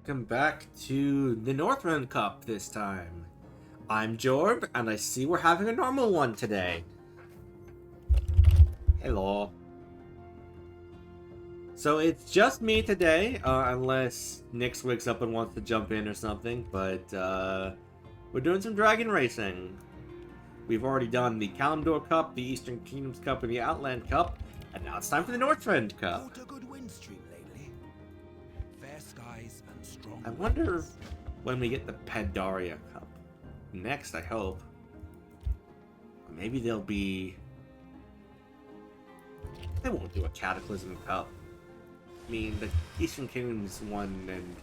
welcome back to the Northrend Cup this time. I'm Jorb, and I see we're having a normal one today. Hello. So it's just me today, unless Nix wakes up and wants to jump in or something, but we're doing some dragon racing. We've already done the Kalimdor Cup, the Eastern Kingdoms Cup, and the Outland Cup, and now it's time for the Northrend Cup. I wonder when we get the Pandaria Cup. Next, I hope. Maybe they'll be... They won't do a Cataclysm Cup. I mean, the Eastern Kingdoms one and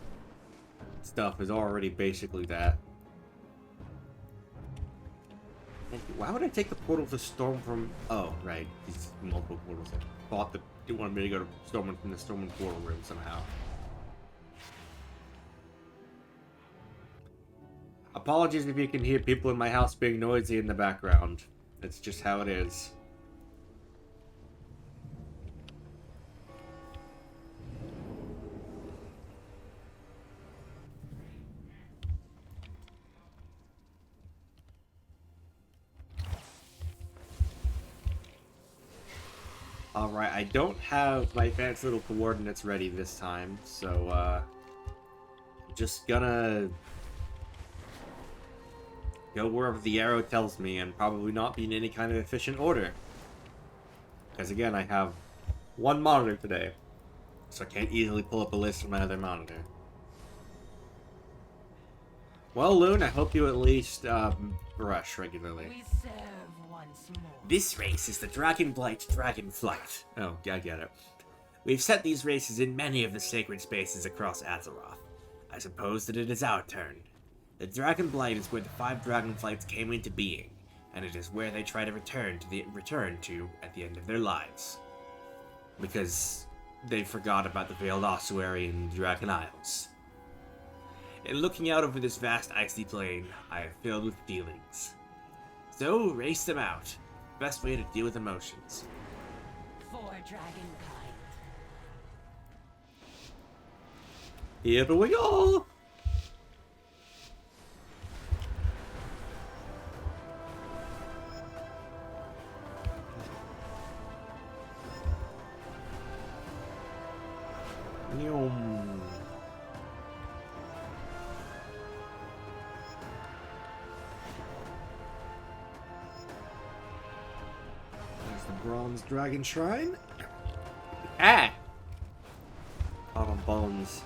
stuff is already basically that. And why would I take the portal to Storm from... Oh, right. These multiple portals. I thought that they wanted me to go to Stormwind from the Stormwind portal room somehow. Apologies if you can hear people in my house being noisy in the background. That's just how it is. Alright, I don't have my fancy little coordinates ready this time, so, I'm just gonna go wherever the arrow tells me and probably not be in any kind of efficient order. Because again, I have one monitor today, so I can't easily pull up a list from my other monitor. Well, Loon, I hope you at least brush regularly. We serve once more. This race is the Dragonflight. Oh, I get it. We've set these races in many of the sacred spaces across Azeroth. I suppose that it is our turn. The Dragonflight is where the 5 Dragonflights came into being, and it is where they try to return to at the end of their lives. Because they forgot about the Veiled Ossuary and the Dragon Isles. In looking out over this vast icy plain, I am filled with feelings. So, race them out. Best way to deal with emotions. For dragonkind. Here we go! Yum. There's the Bronze Dragon Shrine. Ah! Bottom bones.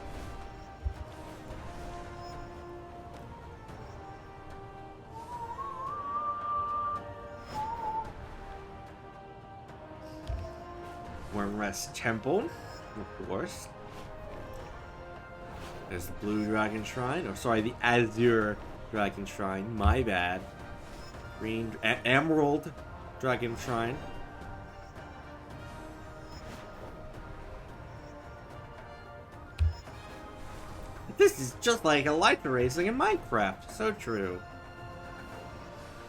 Wormrest Temple, of course. There's the Blue Dragon Shrine. Oh, sorry, the Azure Dragon Shrine. My bad. Green... Emerald Dragon Shrine. This is just like Elytra racing in Minecraft. So true.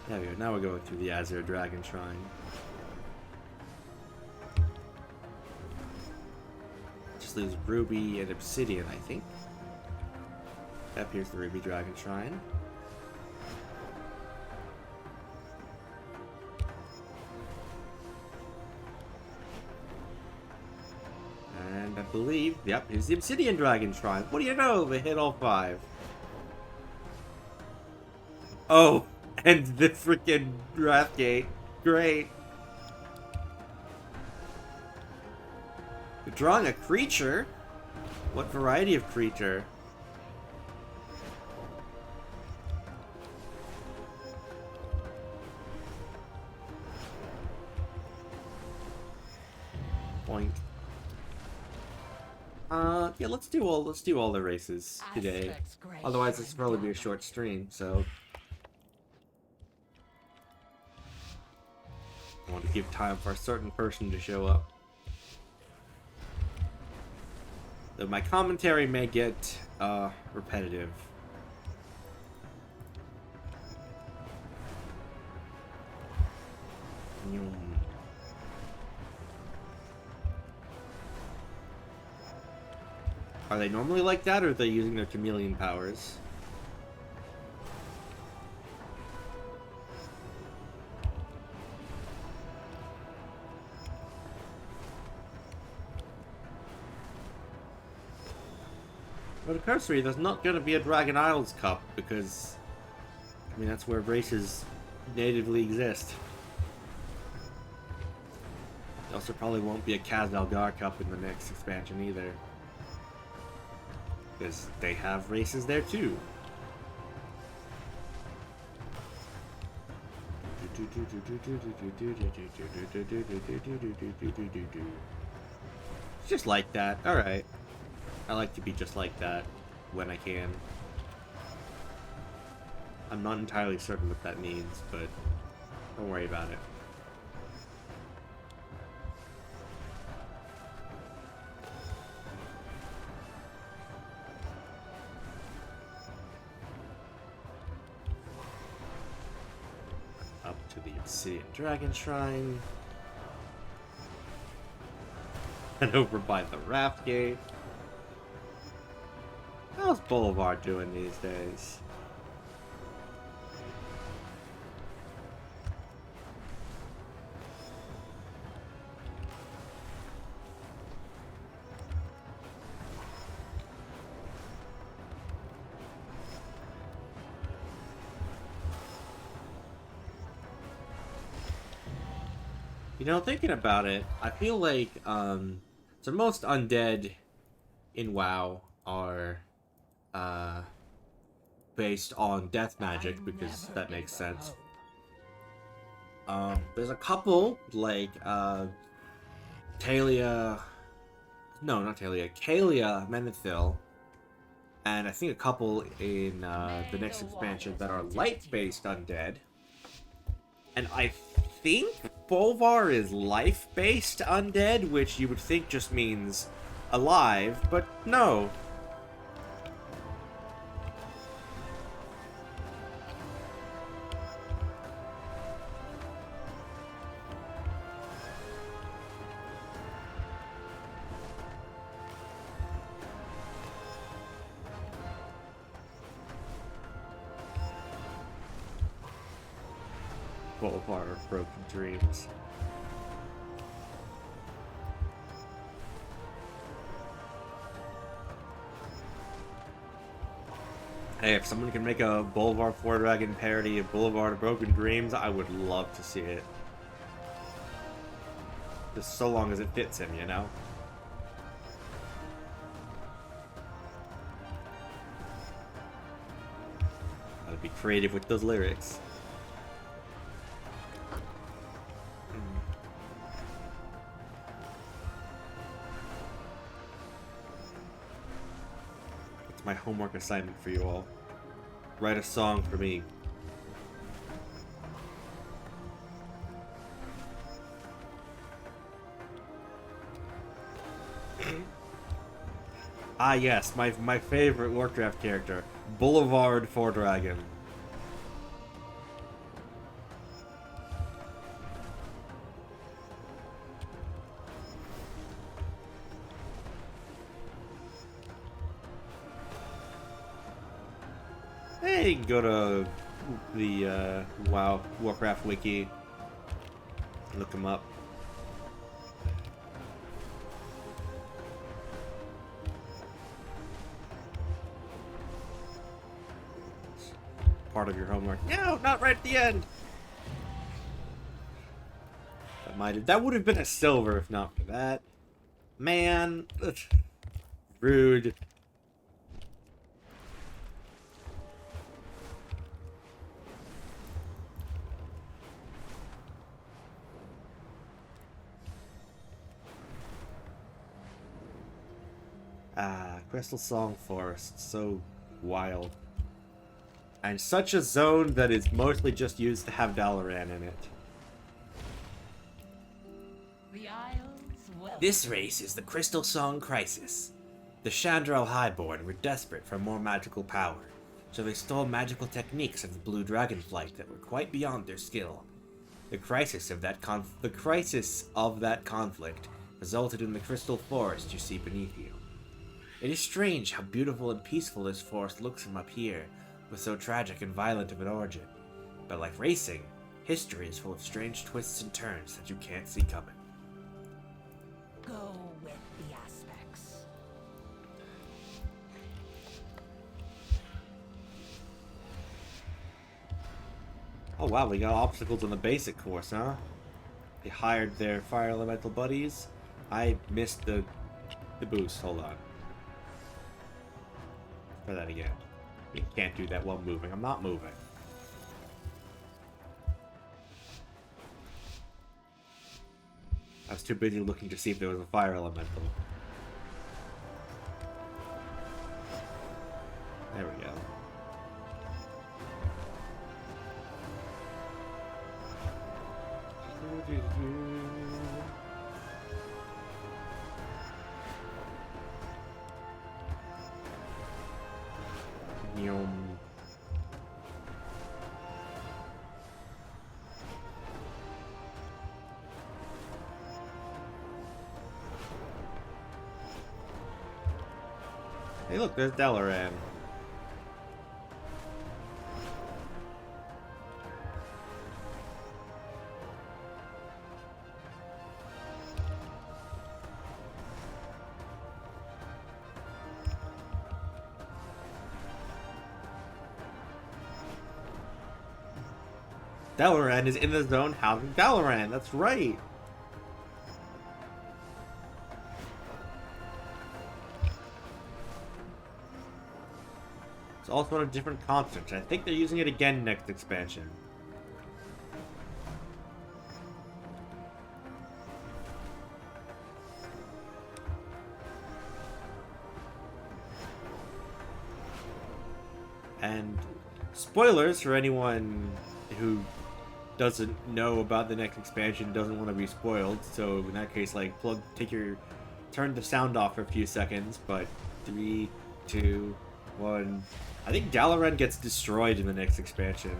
There we go. Now we're going through the Azure Dragon Shrine. Just leaves Ruby and Obsidian, I think. Yep, here's the Ruby Dragon Shrine. And I believe, yep, here's the Obsidian Dragon Shrine. What do you know? They hit all 5. Oh, and the freaking Wrathgate. Great. You're drawing a creature? What variety of creature? Point. Yeah, let's do all the races today. Otherwise, this will probably be a short stream. So, I want to give time for a certain person to show up. Though my commentary may get repetitive. Are they normally like that, or are they using their chameleon powers? But at cursory, there's not going to be a Dragon Isles Cup, because, I mean, that's where races natively exist. There also probably won't be a Kaz-Algar Cup in the next expansion either. Because they have races there too. Just like that. Alright. I like to be just like that when I can. I'm not entirely certain what that means, but don't worry about it. Up to the Obsidian Dragon Shrine. And over by the Raft Gate. How's Boulevard doing these days? You know, thinking about it, I feel like, so most undead in WoW are, based on death magic, because that makes sense. There's a couple, like, Kalia, Menethil, and I think a couple in, the next expansion that are light-based undead. And I think Bolvar is life-based undead, which you would think just means alive, but no. Bolvar of Broken Dreams. Hey, if someone can make a Bolvar 4-Dragon parody of Boulevard of Broken Dreams, I would love to see it. Just so long as it fits him, you know? Gotta be creative with those lyrics. My homework assignment for you all. Write a song for me. Ah yes, my favorite Warcraft character, Boulevard 4-Dragon. Hey, you can go to the WoW Warcraft wiki, look them up. Part of your homework. No, not right at the end. That would have been a silver if not for that. Man, rude. Crystal Song Forest, so wild. And such a zone that is mostly just used to have Dalaran in it. This race is the Crystal Song Crisis. The Chandral Highborn were desperate for more magical power, so they stole magical techniques of the Blue Dragonflight that were quite beyond their skill. The crisis of that conflict resulted in the crystal forest you see beneath you. It is strange how beautiful and peaceful this forest looks from up here, with so tragic and violent of an origin. But like racing, history is full of strange twists and turns that you can't see coming. Go with the aspects. Oh wow, we got obstacles on the basic course, huh? They hired their fire elemental buddies. I missed the boost. Hold on. Try that again. You can't do that while moving. I'm not moving. I was too busy looking to see if there was a fire elemental. There we go. Yum. Hey look, there's Dalaran. Dalaran is in the zone housing Dalaran, that's right! It's also on a different continent. I think they're using it again next expansion. And spoilers for anyone who doesn't know about the next expansion, doesn't want to be spoiled, so in that case, like, turn the sound off for a few seconds, but 3, 2, 1... I think Dalaran gets destroyed in the next expansion.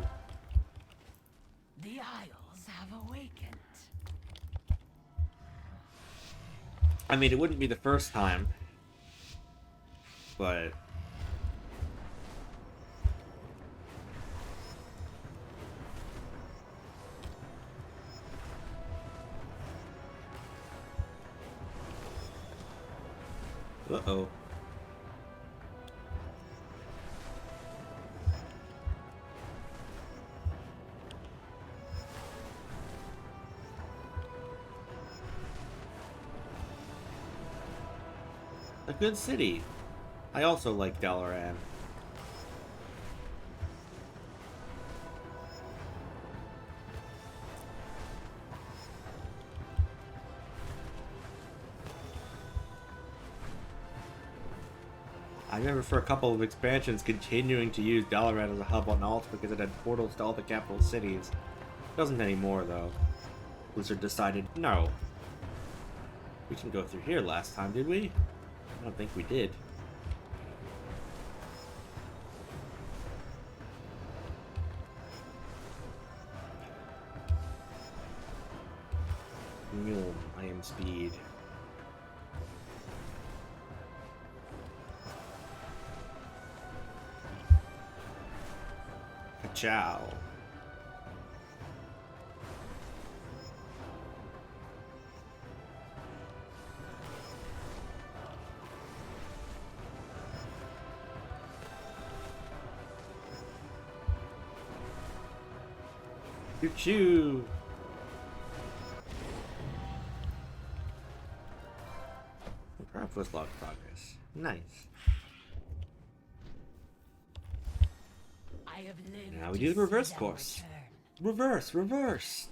The Isles have awakened. I mean, it wouldn't be the first time, but... Uh-oh. A good city. I also like Dalaran. I remember for a couple of expansions continuing to use Dalaran as a hub on alt because it had portals to all the capital cities. It doesn't anymore though. Blizzard decided, no. We didn't go through here last time, did we? I don't think we did. Mule, I am speed. Ciao. Choo-choo! Perhaps was log progress. Nice. I have lived Now we to do the reverse see them course. return. Reverse!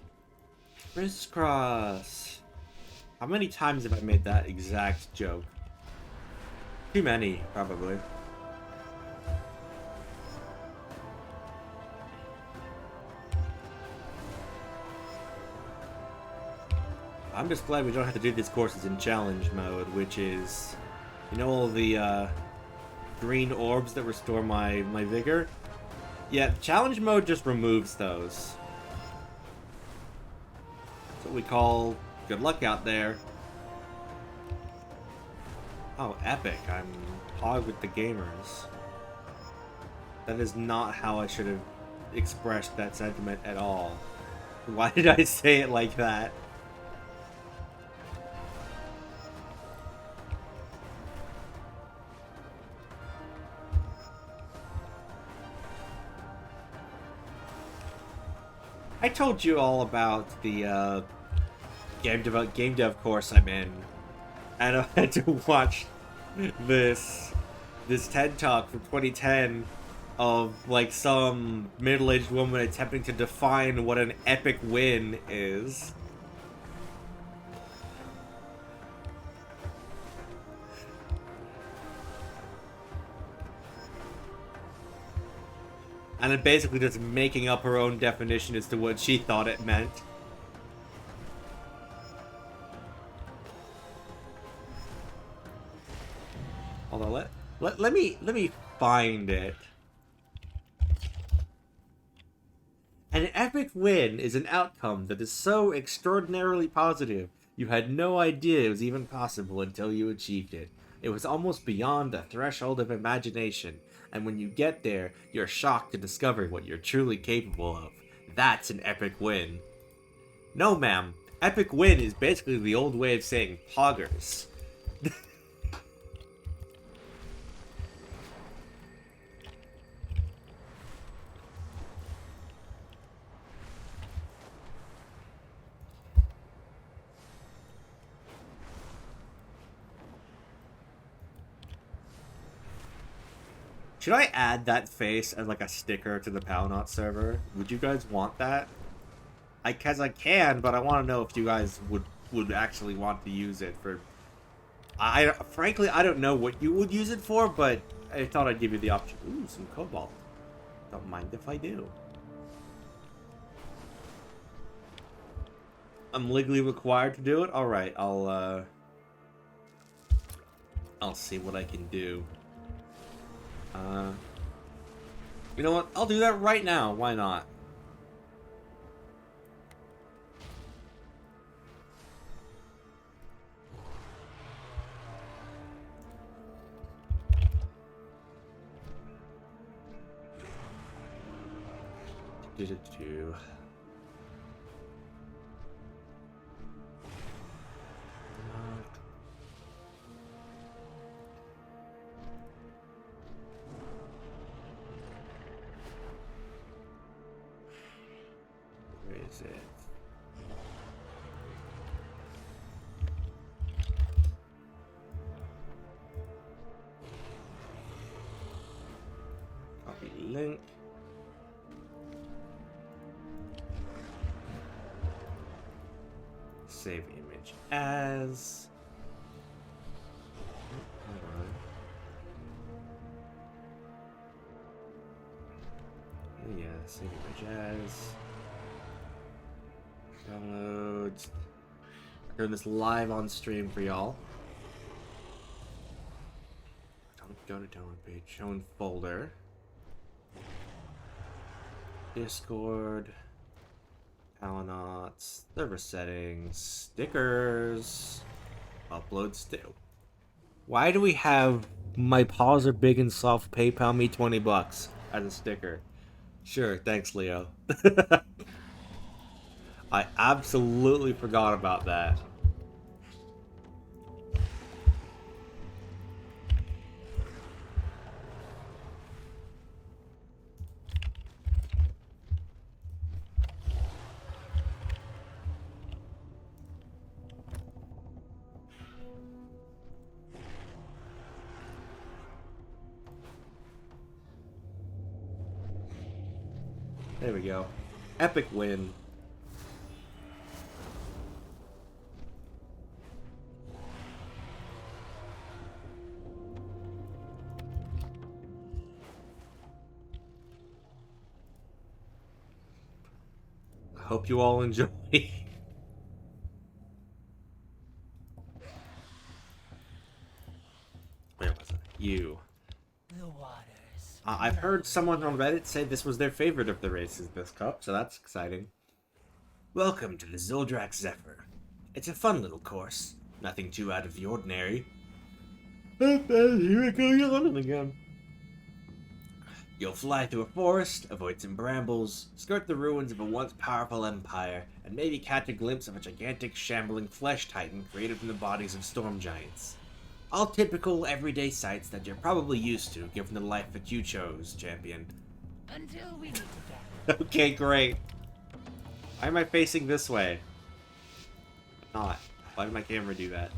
Crisscross! How many times have I made that exact joke? Too many, probably. I'm just glad we don't have to do these courses in challenge mode, which is, you know, all the green orbs that restore my vigor? Yeah, challenge mode just removes those. That's what we call good luck out there. Oh, epic. I'm hog with the gamers. That is not how I should have expressed that sentiment at all. Why did I say it like that? I told you all about the game dev course I'm in, and I had to watch this TED talk from 2010 of like some middle-aged woman attempting to define what an epic win is. And then basically just making up her own definition as to what she thought it meant. Hold on, let me find it. An epic win is an outcome that is so extraordinarily positive you had no idea it was even possible until you achieved it. It was almost beyond the threshold of imagination, and when you get there, you're shocked to discover what you're truly capable of. That's an epic win. No, ma'am. Epic win is basically the old way of saying poggers. Should I add that face as like a sticker to the Palnaut server? Would you guys want that? I can, but I want to know if you guys would actually want to use it for. Frankly, I don't know what you would use it for, but I thought I'd give you the option. Ooh, some cobalt. Don't mind if I do. I'm legally required to do it. All right, I'll see what I can do. You know what? I'll do that right now. Why not? Do. Where is it? Copy link. Save image as. Hold on. Yeah, save image as. Downloads. Doing this live on stream for y'all. Don't go to download page. Show in folder. Discord. Palnauts. Server settings. Stickers. Upload still. Why do we have my paws are big and soft, PayPal me $20 as a sticker? Sure, thanks, Leo. I absolutely forgot about that. There we go. Epic win. I hope you all enjoy. Where was it? You. The waters. I've heard someone on Reddit say this was their favorite of the races this cup, so that's exciting. Welcome to the Zoldrax Zephyr. It's a fun little course. Nothing too out of the ordinary. Here we go yawning again. You'll fly through a forest, avoid some brambles, skirt the ruins of a once powerful empire, and maybe catch a glimpse of a gigantic, shambling flesh titan created from the bodies of storm giants. All typical, everyday sights that you're probably used to, given the life that you chose, champion. Until we meet again. Okay, great. Why am I facing this way? Not. Why did my camera do that?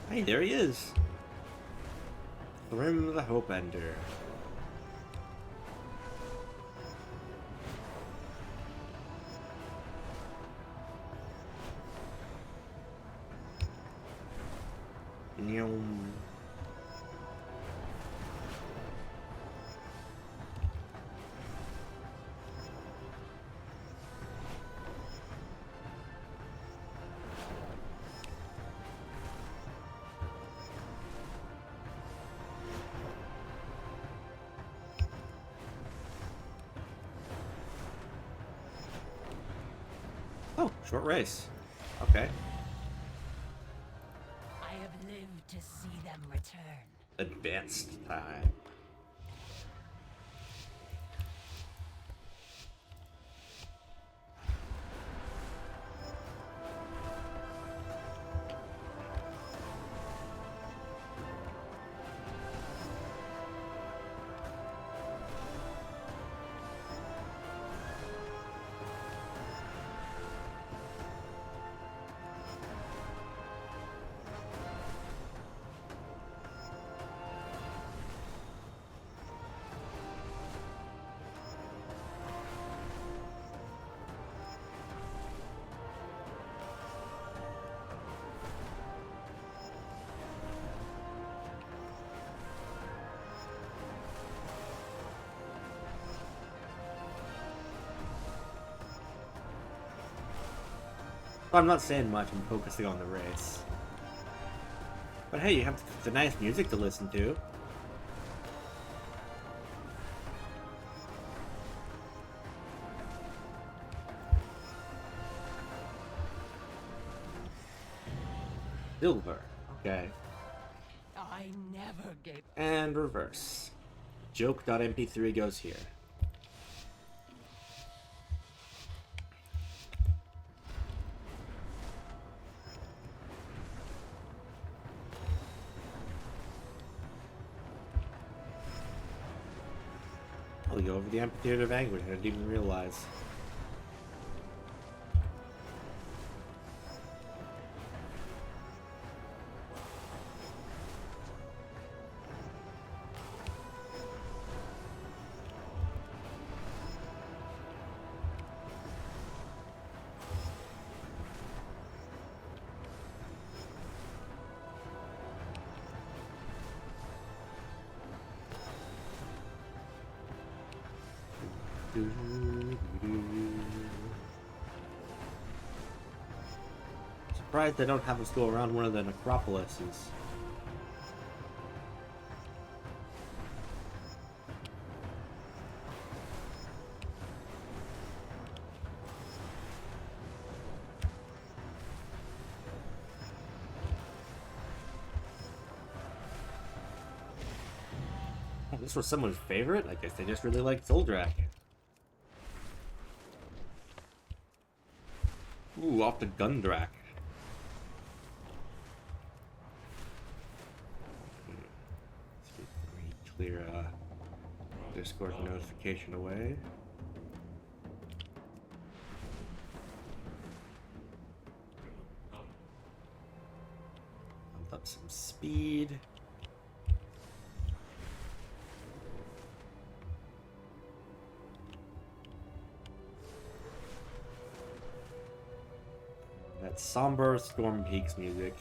Hey, there he is. Thrym the Hopeender. Nyom. Oh, short race. Okay. I have lived to see them return. Advanced time. I'm not saying much, I'm focusing on the race. But hey, you have the nice music to listen to. Silver. Okay. I never gave. And reverse. Joke.mp3 goes here. I'll go over the amphitheater of anguish. I didn't even realize. Surprised they don't have us go around one of the necropolises. Oh, this was someone's favorite? I guess they just really liked Zoldrak. Ooh, off the Gundrak. Clear Discord notification away. Bump up some speed. That somber Storm Peaks music.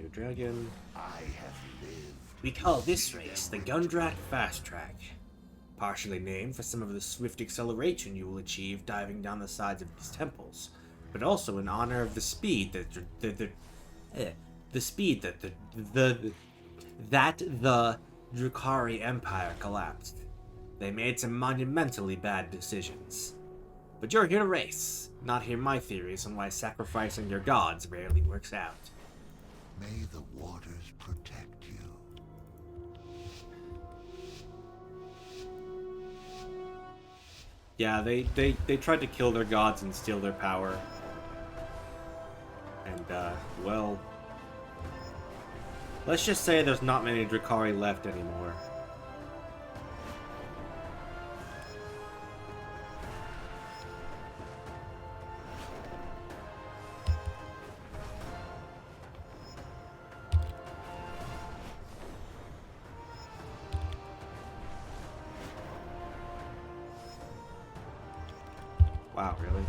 new dragon. I have lived. We call this race the Gundrak Fast Track, partially named for some of the swift acceleration you will achieve diving down the sides of these temples, but also in honor of the speed that the Drukhari Empire collapsed. They made some monumentally bad decisions. But you're here to race, not hear my theories on why sacrificing your gods rarely works out. May the waters protect you. Yeah, they tried to kill their gods and steal their power. And, well... let's just say there's not many Drukhari left anymore. Wow, really?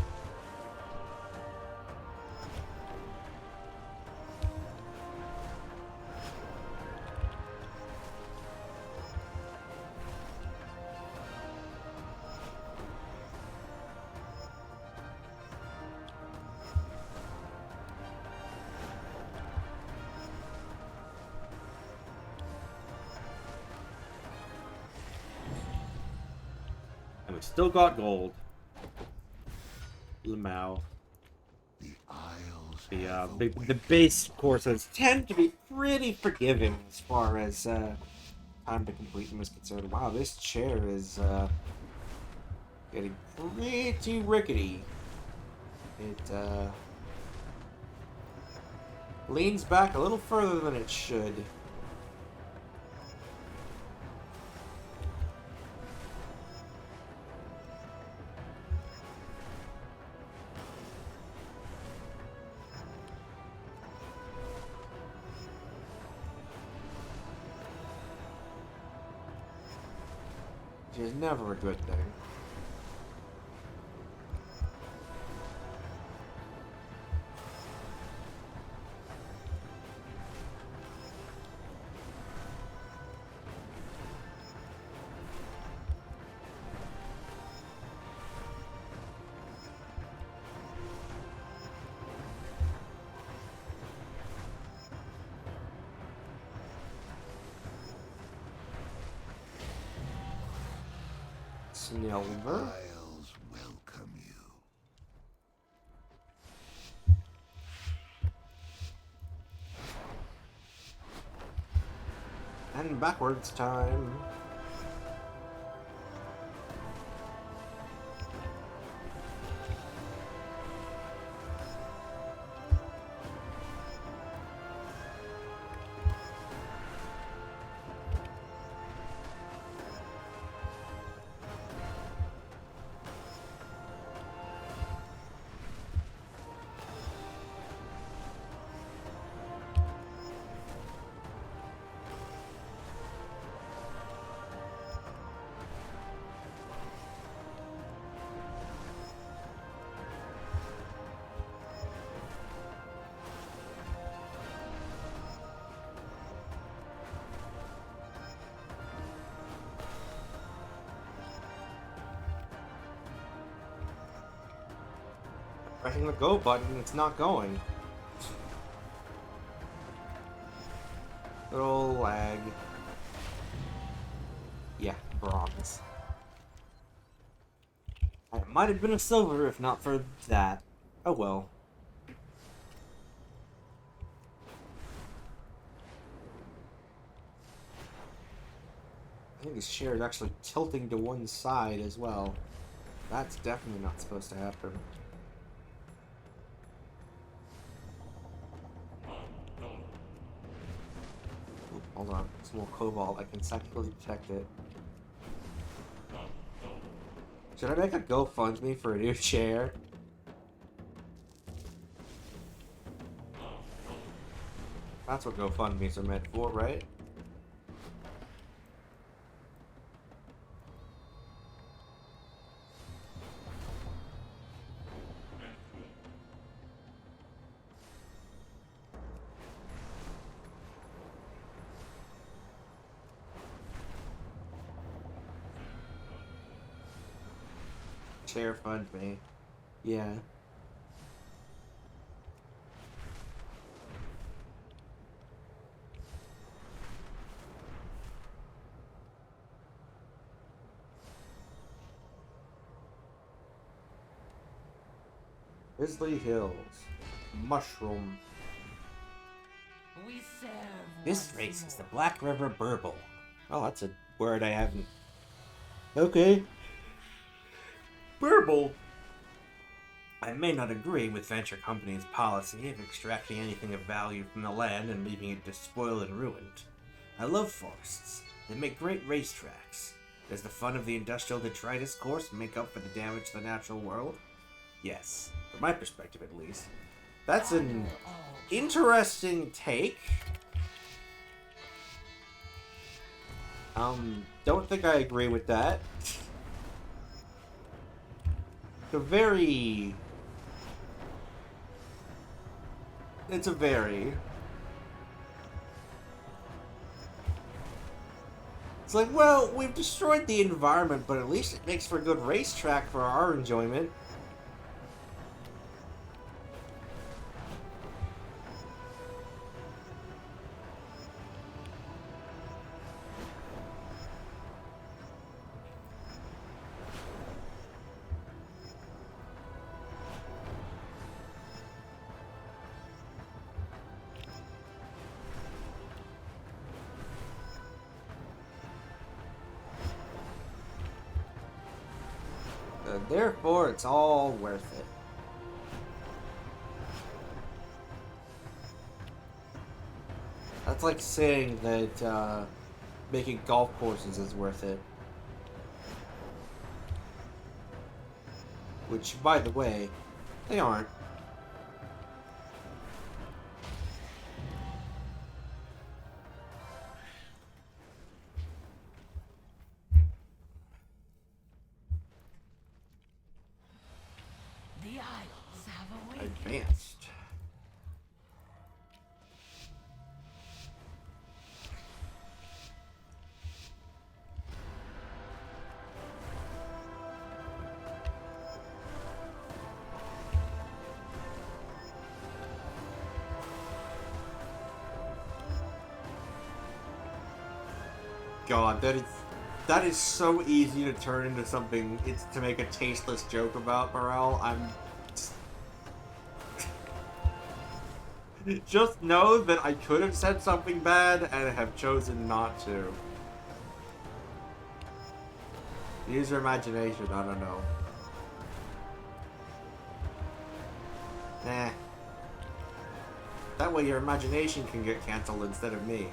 And we still got gold. Lamau. The Isles. The base courses tend to be pretty forgiving as far as time to complete them is concerned. Wow, this chair is getting pretty rickety. It leans back a little further than it should. Which is never a good thing. Silver. Isles welcome you. And backwards time. Pressing the go button, it's not going. Little lag. Yeah, bronze. It might have been a silver if not for that. Oh well. I think his chair is actually tilting to one side as well. That's definitely not supposed to happen. Hold on, some more cobalt. I can technically detect it. Should I make a GoFundMe for a new chair? That's what GoFundMes are meant for, right? chair fund me. Yeah. Grizzly Hills. Mushroom. We serve This once race is the more. Black River Burble. Oh, that's a word I haven't... Okay. Burble. I may not agree with venture companies' policy of extracting anything of value from the land and leaving it despoiled and ruined. I love forests. They make great racetracks. Does the fun of the industrial detritus course make up for the damage to the natural world? Yes, from my perspective at least. That's an interesting take. Don't think I agree with that. It's a very... It's like, well, we've destroyed the environment, but at least it makes for a good racetrack for our enjoyment. Therefore, it's all worth it. That's like saying that making golf courses is worth it. Which, by the way, they aren't. The Isles have awakened. Advanced. God, that is so easy to turn into something. It's to make a tasteless joke about morale. Just know that I could have said something bad and have chosen not to. Use your imagination. I don't know. Nah. That way your imagination can get cancelled instead of me.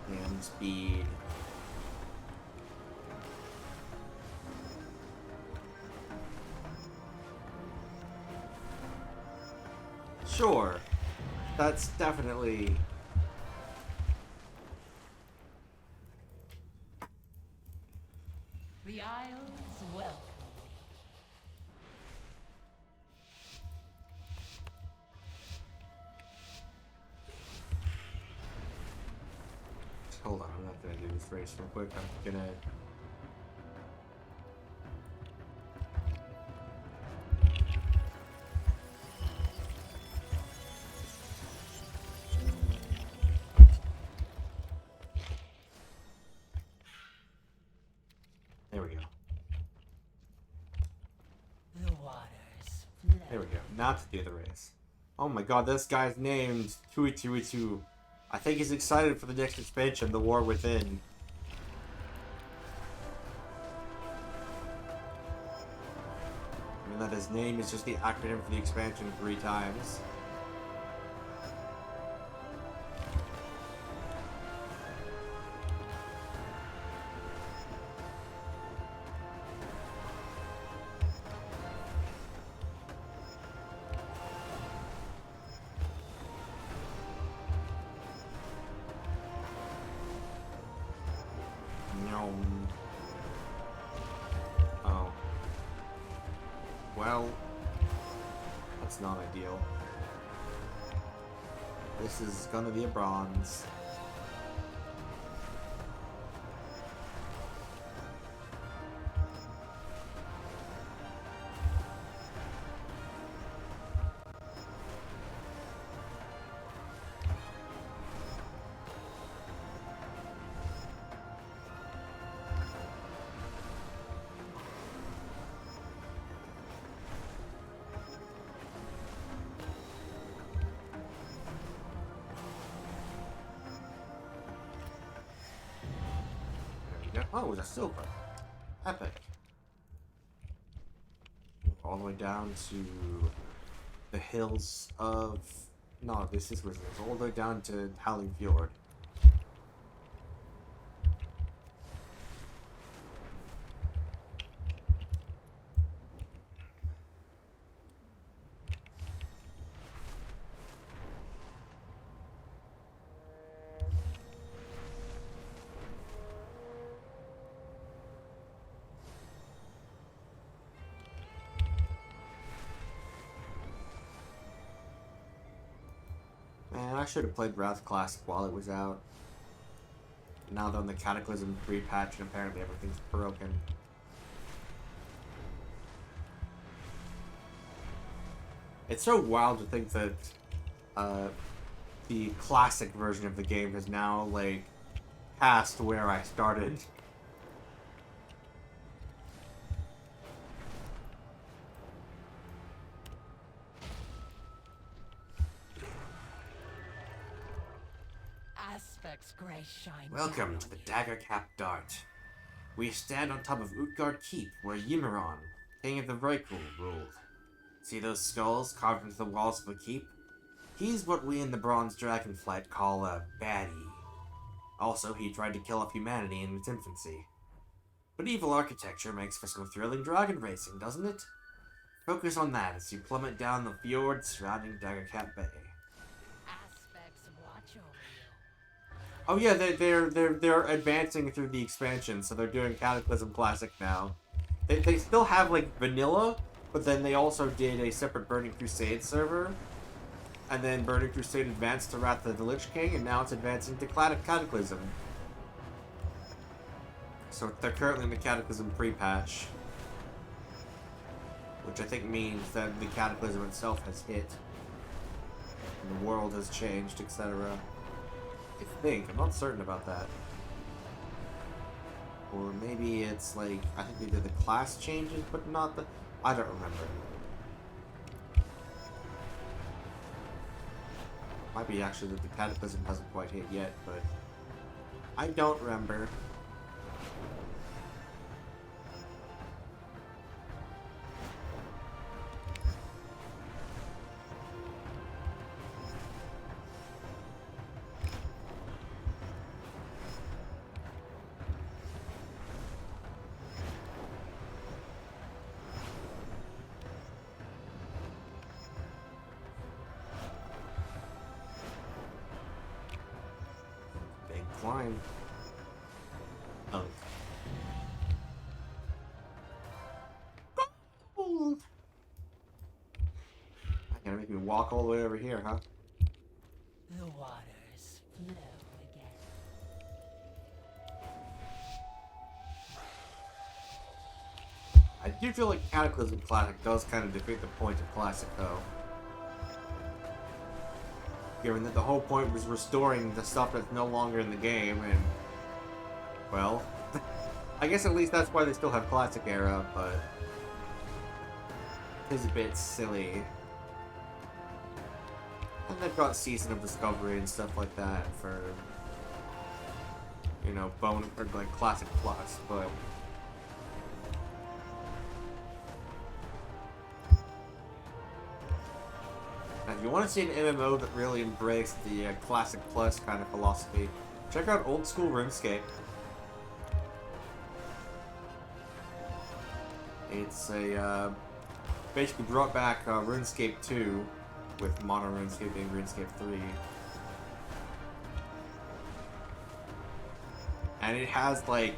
And speed. Sure. That's definitely... The Isles welcome. Hold on, I'm not gonna do this race real quick. I'm gonna... There we go. The waters flow. There we go. Now to do the race. Oh my god, this guy's named 2222. I think he's excited for the next expansion, The War Within. I mean that his name is just the acronym for the expansion 3 times. Well, that's not ideal. This is gonna be a bronze. Oh, it was a silver. Epic. All the way down to the hills of... No, this is Wizards. All the way down to Howling Fjord. Man, I should have played Wrath Classic while it was out. Now they're on the Cataclysm 3 patch and apparently everything's broken. It's so wild to think that the classic version of the game is now, like, past where I started. Aspect's gray shine. Welcome to the Dagger-Capped Dart. We stand on top of Utgard Keep, where Ymiron, king of the Vrykul, ruled. See those skulls carved into the walls of the keep? He's what we in the Bronze Dragonflight call a baddie. Also, he tried to kill off humanity in its infancy. But evil architecture makes for some thrilling dragon racing, doesn't it? Focus on that as you plummet down the fjord surrounding Dagger-Capped Bay. Aspects watch over you. Oh yeah, they're advancing through the expansion, so they're doing Cataclysm Classic now. They still have like vanilla, but then they also did a separate Burning Crusade server, and then Burning Crusade advanced to Wrath of the Lich King, and now it's advancing to Cataclysm. So they're currently in the Cataclysm pre-patch, which I think means that the Cataclysm itself has hit, and the world has changed, etc. I think. I'm not certain about that. Or maybe it's like, I think they did the class changes, but not the... I don't remember. Might be actually that the Cataclysm hasn't quite hit yet, but... I don't remember. Climb. Oh. Gold! Gonna make me walk all the way over here, huh? The waters flow again. I do feel like Cataclysm Classic does kind of defeat the point of Classic, though. Given that the whole point was restoring the stuff that's no longer in the game, and... well... I guess at least that's why they still have Classic Era, but... it's a bit silly. And they've got Season of Discovery and stuff like that for... you know, bone or like Classic Plus, but... now, if you want to see an MMO that really embraced the Classic Plus kind of philosophy, check out Old School RuneScape. It's a, basically brought back RuneScape 2, with Modern RuneScape being RuneScape 3. And it has, like,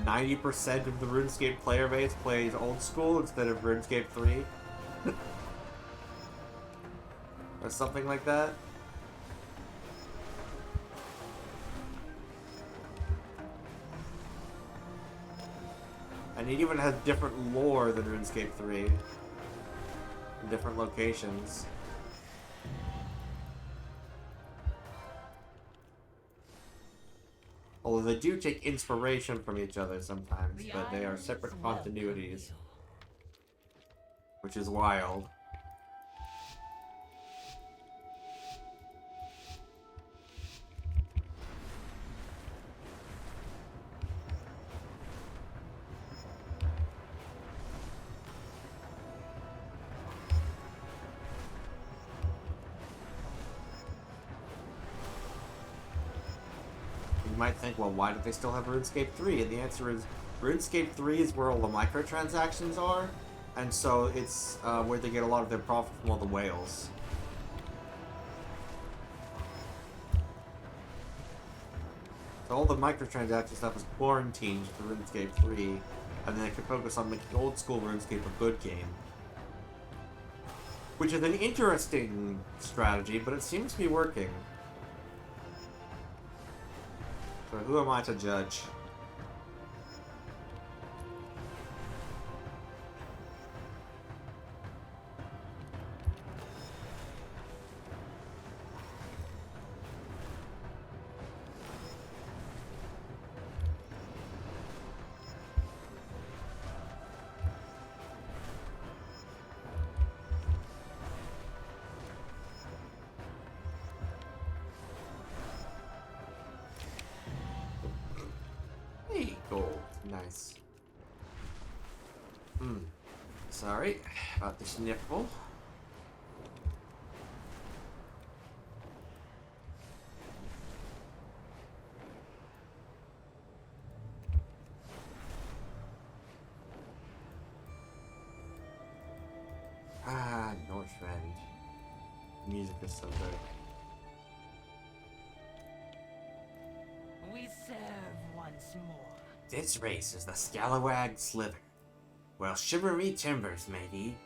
90% of the RuneScape player base plays old school instead of RuneScape 3. Or something like that. And it even has different lore than RuneScape 3. In different locations. Although they do take inspiration from each other sometimes, but they are separate continuities. Which is wild. You might think, well, why do they still have RuneScape 3? And the answer is, RuneScape 3 is where all the microtransactions are, and so it's where they get a lot of their profit from all the whales. So all the microtransaction stuff is quarantined to RuneScape 3, and then they can focus on making old school RuneScape a good game. Which is an interesting strategy, but it seems to be working. So who am I to judge? Hey, gold. Nice. Sorry about the sniffle. Ah, Northrend. Music is so good. We serve once more. This race is the Scalawag Slither. Well, shivery timbers, matey.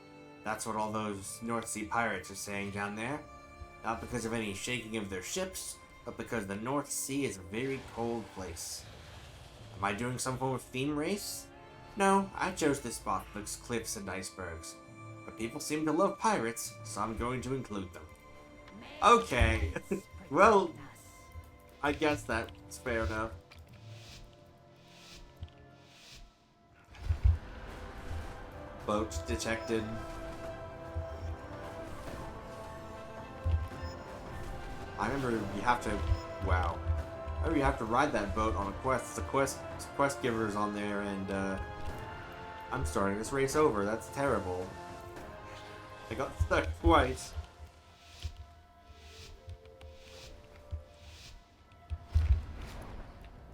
That's what all those North Sea pirates are saying down there. Not because of any shaking of their ships, but because the North Sea is a very cold place. Am I doing some form of theme race? No, I chose this spot for its cliffs and icebergs. But people seem to love pirates, so I'm going to include them. Okay. Well, I guess that's fair enough. Boat detected. I remember you have to... Wow. I remember you have to ride that boat on a quest. The quest giver's on there, and I'm starting this race over. That's terrible. I got stuck twice.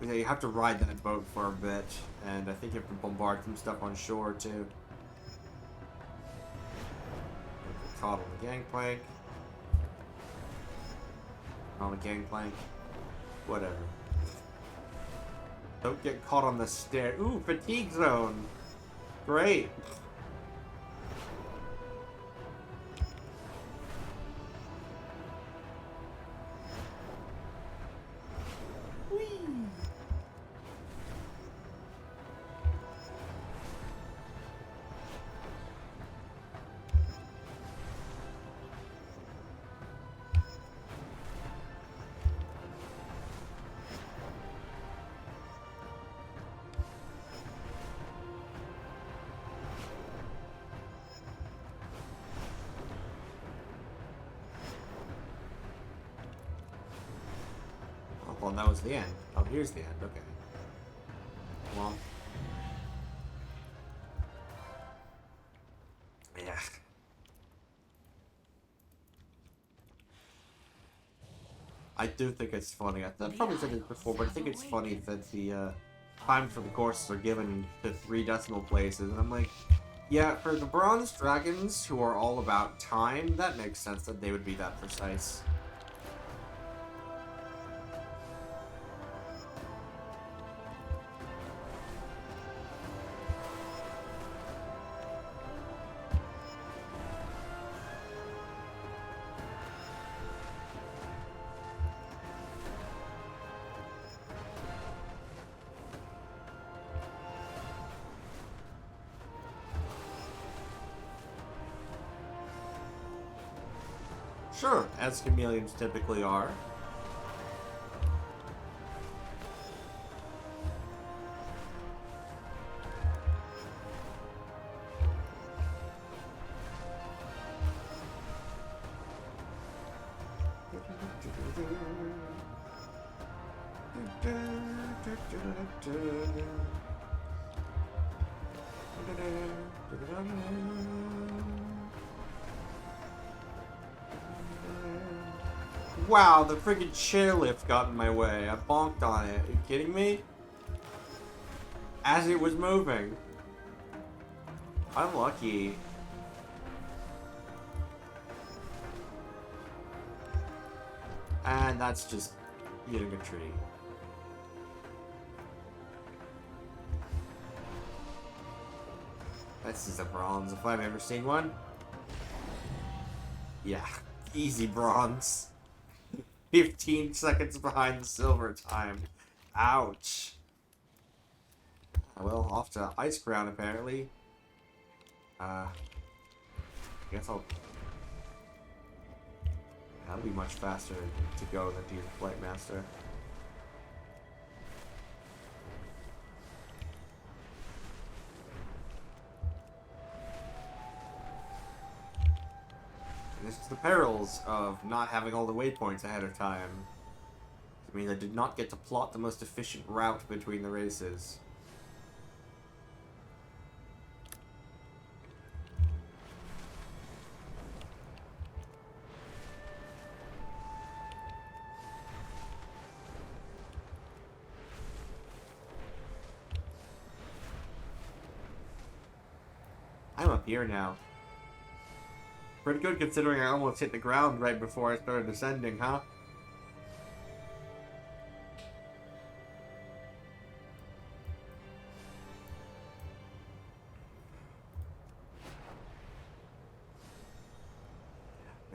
Yeah, you have to ride that boat for a bit, and I think you have to bombard some stuff on shore too. Caught on the gangplank. On the gangplank. Whatever. Don't get caught on the stair. Ooh, fatigue zone. Great. Well, that was the end. Oh, here's the end. Okay. Well. Yeah. I do think it's funny. I've probably said this before, but I think it's funny that the times for the courses are given to 3 decimal places, and I'm like, yeah, for the bronze dragons who are all about time, that makes sense that they would be that precise. Sure, as chameleons typically are. Wow, the friggin' chairlift got in my way. I bonked on it. Are you kidding me? As it was moving. Unlucky. And that's just hitting a tree. This is a bronze if I've ever seen one. Yeah, easy bronze. 15 seconds behind the silver time. Ouch. Well, off to Ice Crown apparently. I guess that'll be much faster to go than the Flight Master. And this is the perils of not having all the waypoints ahead of time. It means I did not get to plot the most efficient route between the races. I'm up here now. Pretty good considering I almost hit the ground right before I started descending, huh?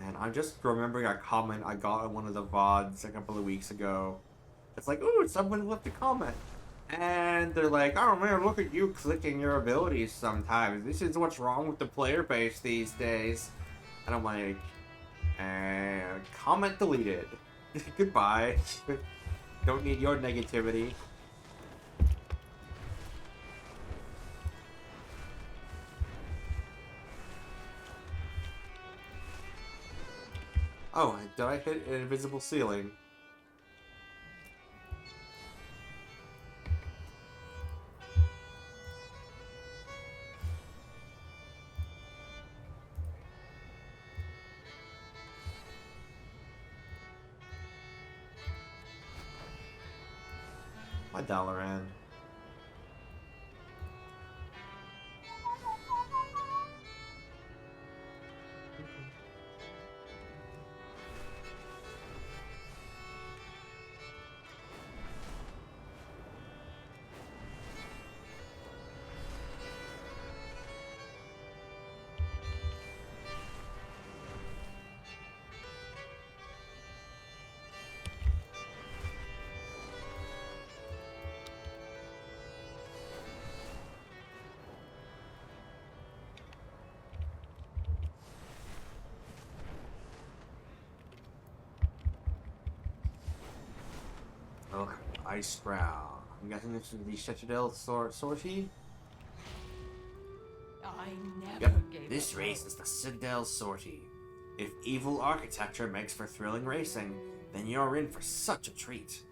Man, I'm just remembering a comment I got on one of the VODs a couple of weeks ago. It's like, ooh, someone left a comment. And they're like, oh man, look at you clicking your abilities sometimes. This is what's wrong with the player base these days. And I'm like, comment deleted. Goodbye. Don't need your negativity. Oh, did I hit an invisible ceiling? My Dalaran. Oh, Ice Crown. I'm guessing this is the Citadel sortie? I never Yep, gave this up race hope. is the Citadel sortie. If evil architecture makes for thrilling racing, then you're in for such a treat.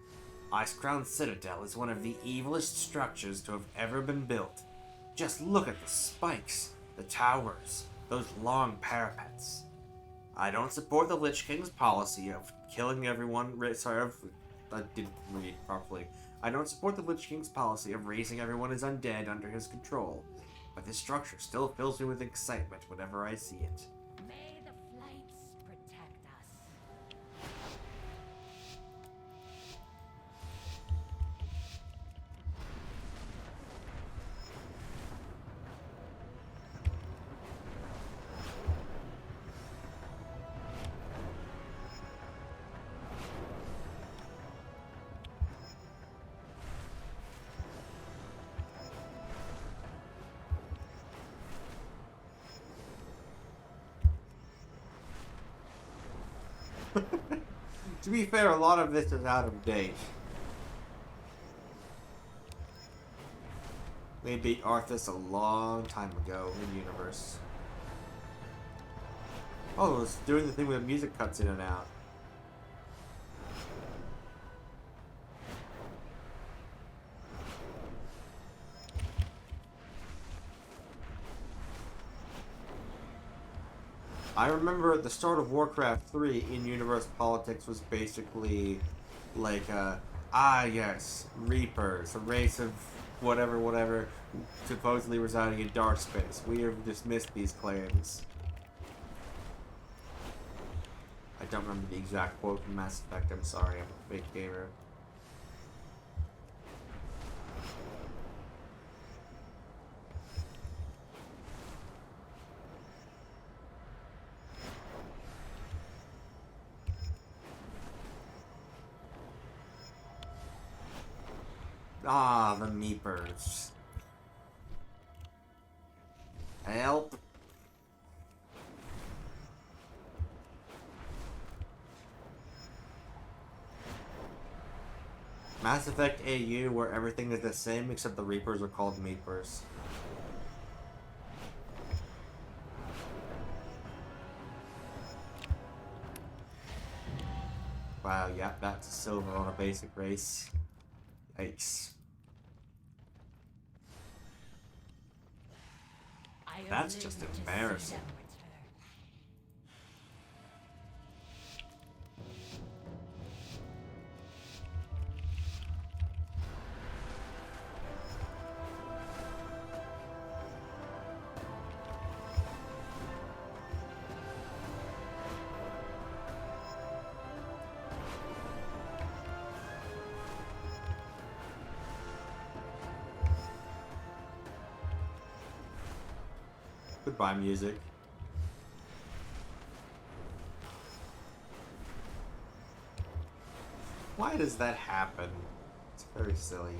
Ice Crown Citadel is one of the evilest structures to have ever been built. Just look at the spikes, the towers, those long parapets. I don't support the Lich King's policy of killing everyone. I didn't read properly. I don't support the Lich King's policy of raising everyone as undead under his control, but this structure still fills me with excitement whenever I see it. May the flights protect us. To be fair, a lot of this is out of date. They beat Arthas a long time ago in the universe. Oh, it's doing the thing where the music cuts in and out. I remember at the start of Warcraft 3, in-universe politics was basically like, yes, Reapers, a race of whatever, supposedly residing in dark space. We have dismissed these claims. I don't remember the exact quote from Mass Effect, I'm sorry, I'm a big gamer. Ah, the Meepers. Help. Mass Effect AU, where everything is the same except the Reapers are called Meepers. Wow, yep, that's a silver on a basic race. Yikes. That's just embarrassing. Goodbye, music. Why does that happen? It's very silly.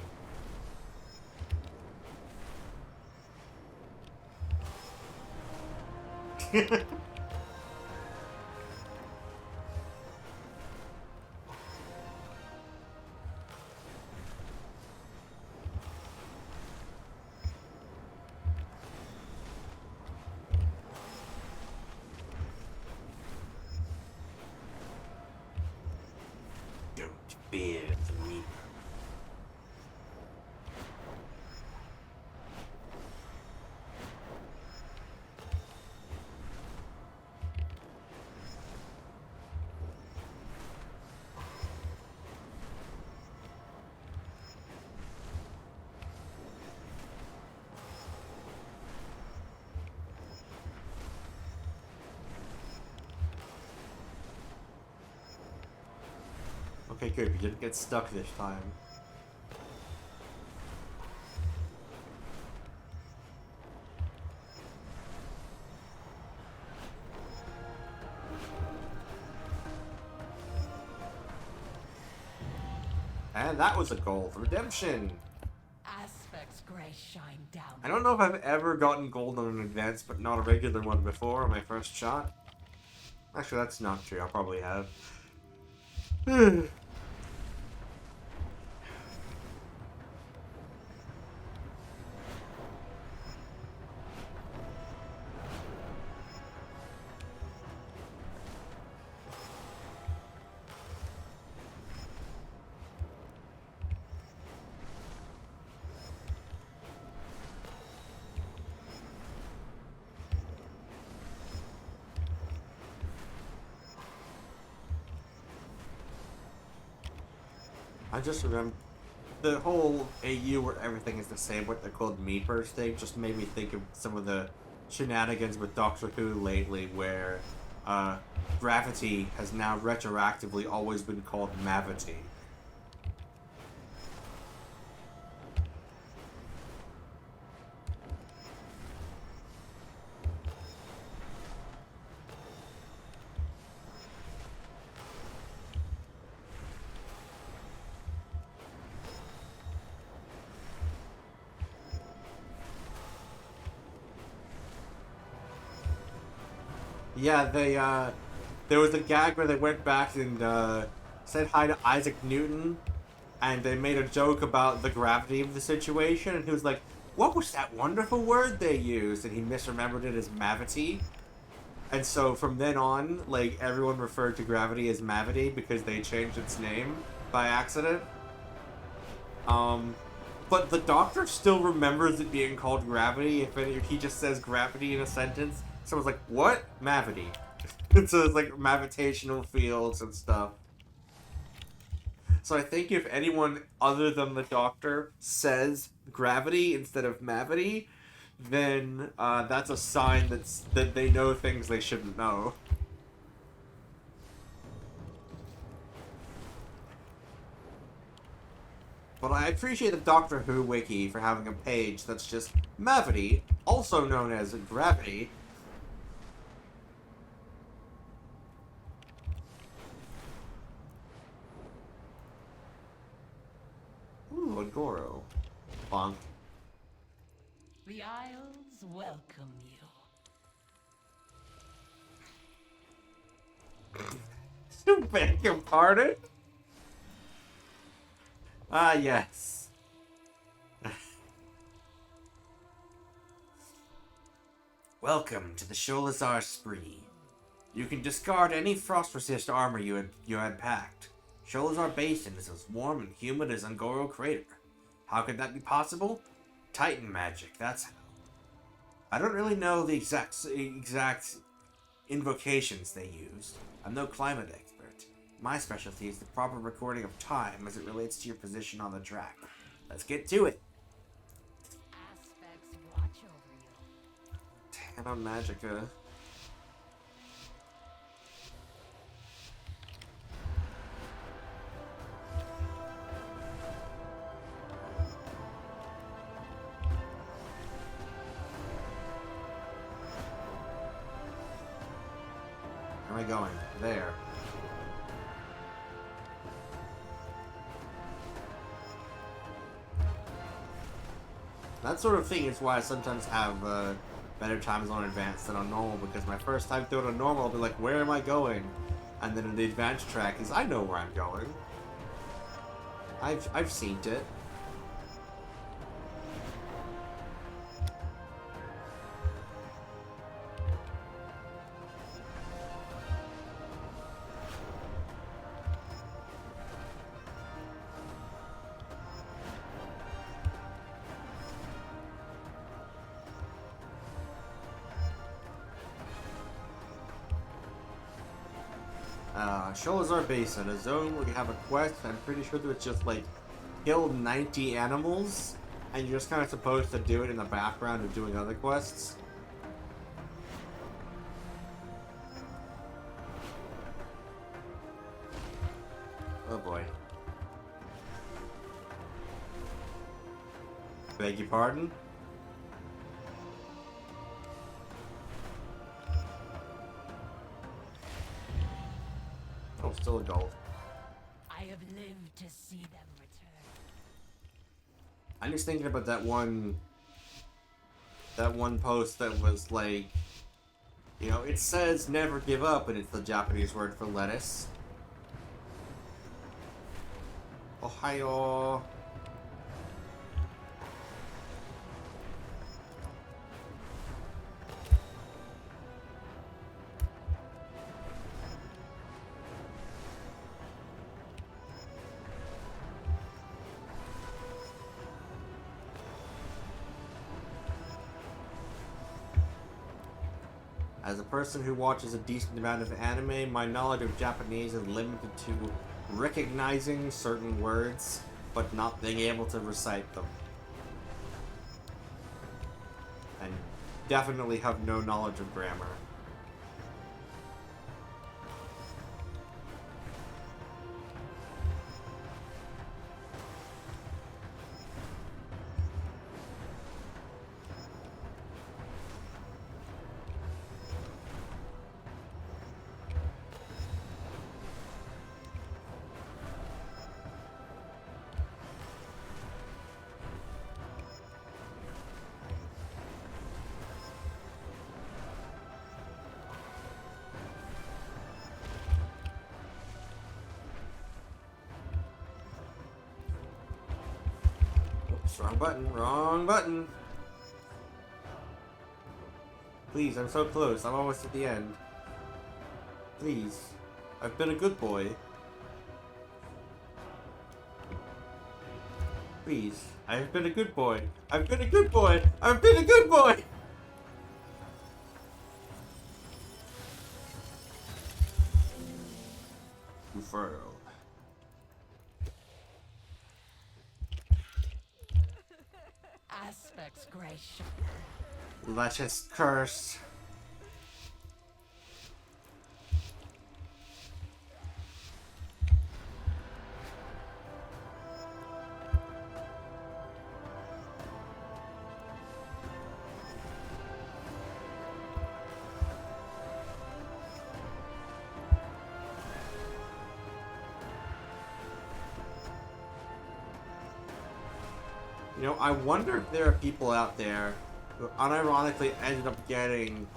Don't fear me. Okay, good. You didn't get stuck this time. And that was a gold. Redemption! Aspect's grace shine down. I don't know if I've ever gotten gold on an advance, but not a regular one before on my first shot. Actually, that's not true. I probably have. I just remember the whole AU where everything is the same, what they're called Meepers thing, just made me think of some of the shenanigans with Doctor Who lately, where Gravity has now retroactively always been called Mavity. Yeah, they, there was a gag where they went back and, said hi to Isaac Newton, and they made a joke about the gravity of the situation, and he was like, what was that wonderful word they used? And he misremembered it as mavity. And so from then on, like, everyone referred to gravity as mavity because they changed its name by accident. But the Doctor still remembers it being called gravity if he just says gravity in a sentence. Someone's like, what? Mavity. So it's like mavitational fields and stuff. So I think if anyone other than the Doctor says gravity instead of mavity, then that's a sign that they know things they shouldn't know. But I appreciate the Doctor Who wiki for having a page that's just mavity, also known as gravity. Ooh, a Goro. Bonk. The Isles welcome you. Beg your pardon? Ah, yes. Welcome to the Sholazar Spree. You can discard any frost-resist armor you had packed. Sholazar Basin is as warm and humid as Ungoro Crater. How could that be possible? Titan magic, that's how. I don't really know the exact invocations they used. I'm no climate expert. My specialty is the proper recording of time as it relates to your position on the track. Let's get to it. Aspects watch over you. Tana Magica. Where am I going? There. That sort of thing is why I sometimes have better times on advanced than on normal, because my first time through it on normal, I'll be like, where am I going? And then in the advanced track is, I know where I'm going. I've seen it. Sholazar Basin, a zone where you have a quest. I'm pretty sure that it's just like kill 90 animals, and you're just kind of supposed to do it in the background of doing other quests. Oh boy. Beg your pardon? Oh, still a gold. I have lived to see them return. I'm just thinking about that one post that was like, you know, it says never give up, and it's the Japanese word for lettuce. Ohio. As a person who watches a decent amount of anime, my knowledge of Japanese is limited to recognizing certain words, but not being able to recite them. And definitely have no knowledge of grammar. Oops, wrong button, wrong button. Please, I'm so close. I'm almost at the end. Please. I've been a good boy. Please. I've been a good boy. I've been a good boy. I've been a good boy! You failed. Aspects gracious. Luscious curse. You know, I wonder if there are people out there who unironically ended up getting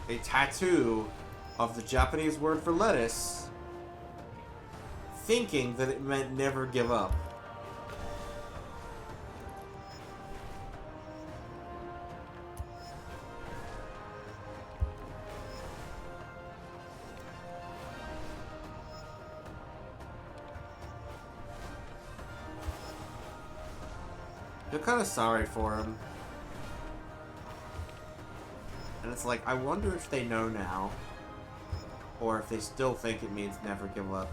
a tattoo of the Japanese word for lettuce, thinking that it meant never give up. I feel kind of sorry for him. And it's like, I wonder if they know now. Or if they still think it means never give up.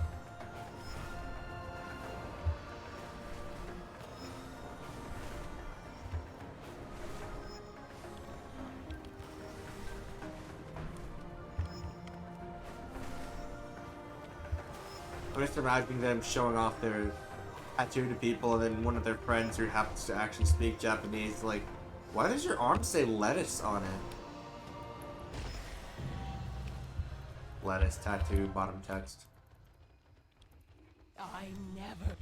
I'm just imagining them showing off their tattoo to people, and then one of their friends who happens to actually speak Japanese, like, why does your arm say lettuce on it? Lettuce tattoo, bottom text. I never.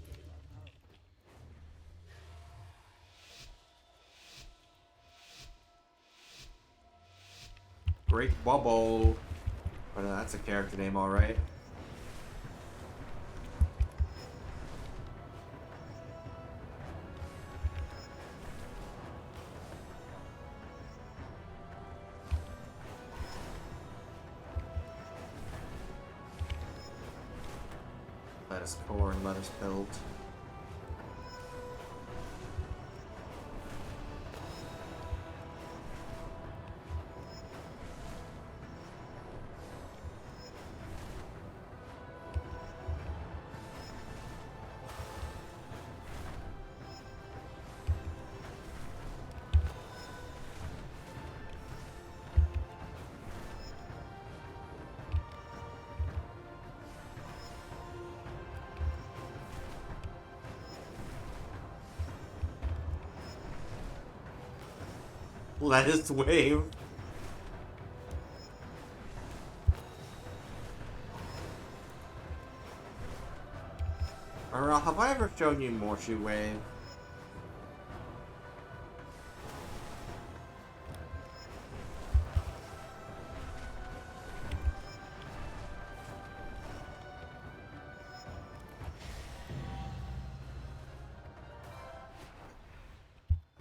Great Bubble. But that's a character name, alright. Lettuce corn, lettuce built. Lettuce wave. Or have I ever shown you Morshu wave?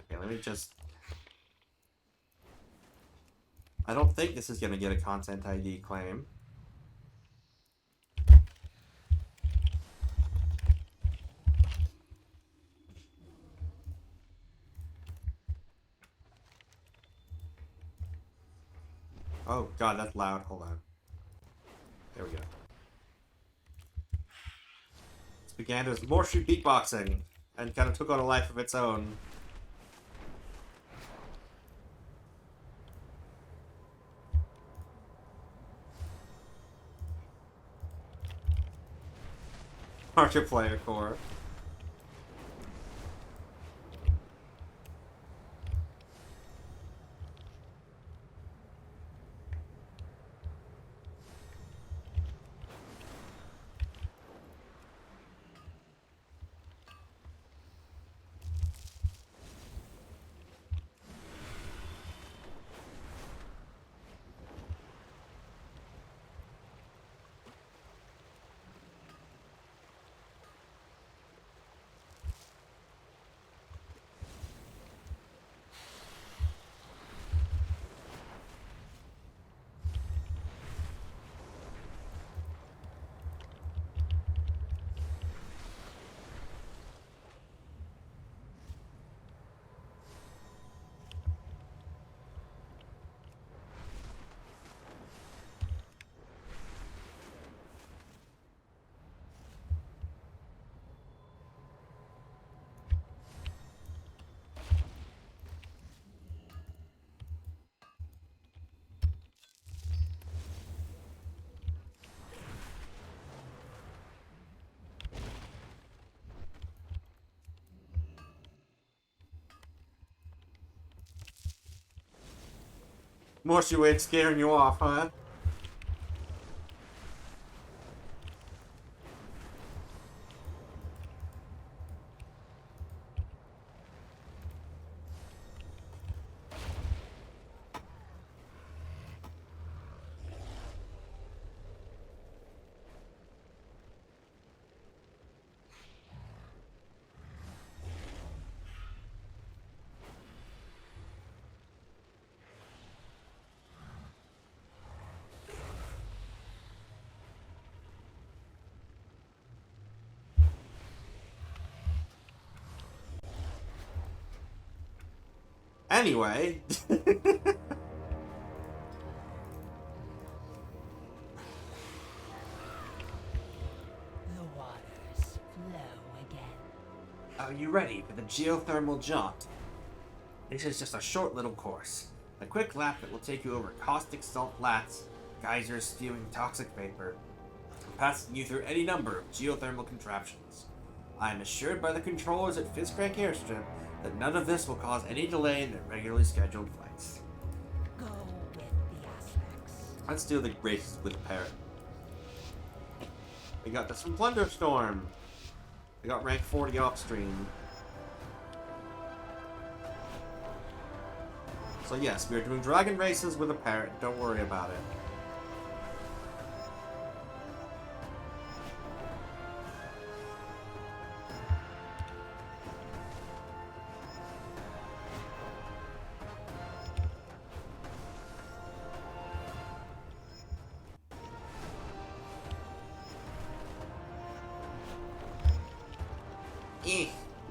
Okay, let me just... I don't think this is gonna get a content ID claim. Oh god, that's loud. Hold on. There we go. This began as Morshu beatboxing and kind of took on a life of its own. Multiplayer core. Morsey way of scaring you off, huh? Anyway. The waters flow again. Are you ready for the geothermal jaunt? This is just a short little course. A quick lap that will take you over caustic salt flats, geysers spewing toxic vapor, and passing you through any number of geothermal contraptions. I am assured by the controllers at Fitzcrank Airstrip that none of this will cause any delay in their regularly scheduled flights. Go with the aspects. Let's do the races with the parrot. We got this from Plunderstorm. We got rank 40 offstream. So yes, we are doing dragon races with a parrot. Don't worry about it.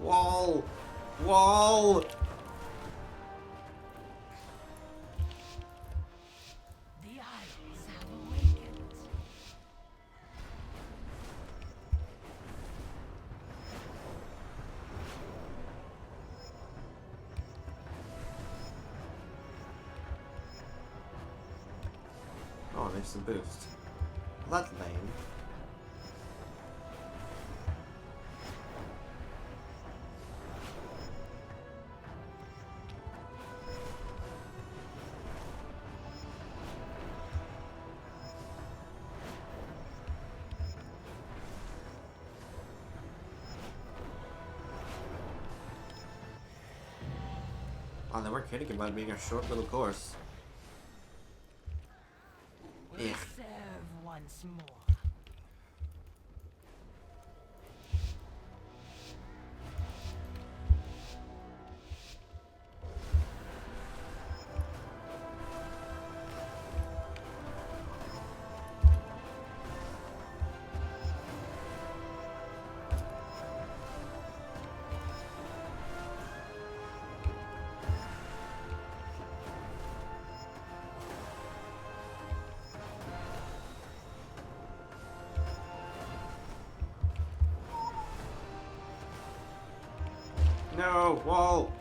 Wall! Wall! The Isles have awakened. Oh, there's some boost. Well, that's lame. Oh, they weren't kidding about being a short little course. We'll Yeah. serve once more. No, wall!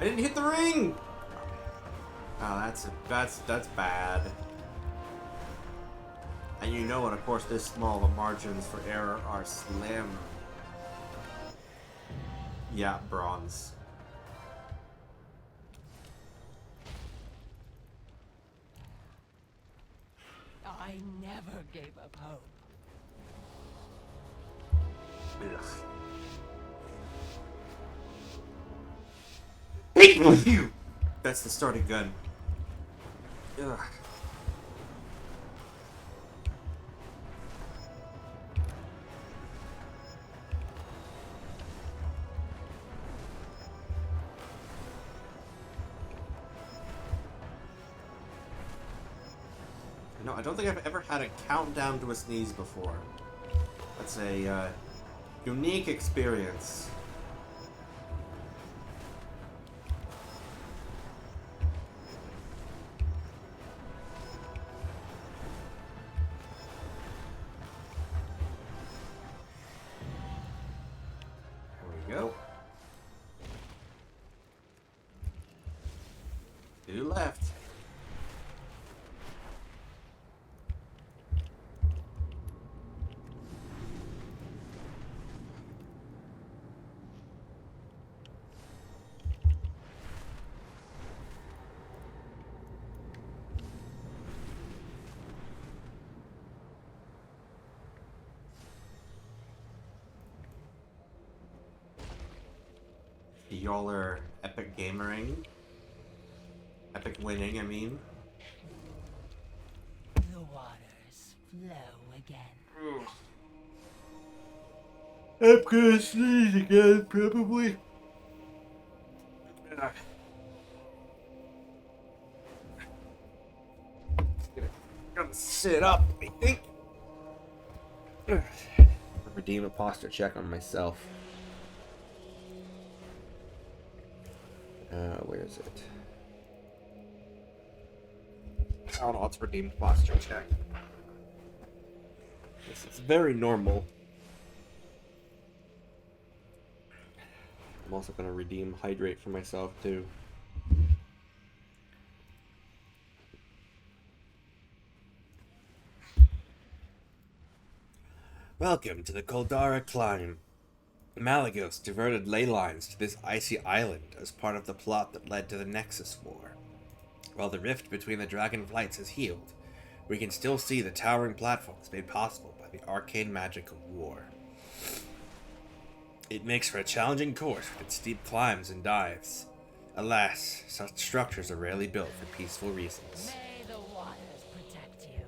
I didn't hit the ring! Oh, that's bad. And you know what, of course, this small, the margins for error are slim. Yeah, bronze. I never gave up hope. Ugh. Hate you! That's the starting gun. Ugh. No, I don't think I've ever had a countdown to a sneeze before. That's a unique experience. There we go. 2 left. y'all are epic gamering. Epic winning, I mean. The waters flow again. I'm gonna sneeze again, probably. Gotta sit up, I think. Redeem a posture check on myself. Where is it? I don't know, it's redeemed posture check. It's very normal. I'm also gonna redeem hydrate for myself too. Welcome to the Koldara Climb. Malagos diverted ley lines to this icy island as part of the plot that led to the Nexus War. While the rift between the Dragonflights has healed, we can still see the towering platforms made possible by the arcane magic of war. It makes for a challenging course with its steep climbs and dives. Alas, such structures are rarely built for peaceful reasons. May the waters protect you.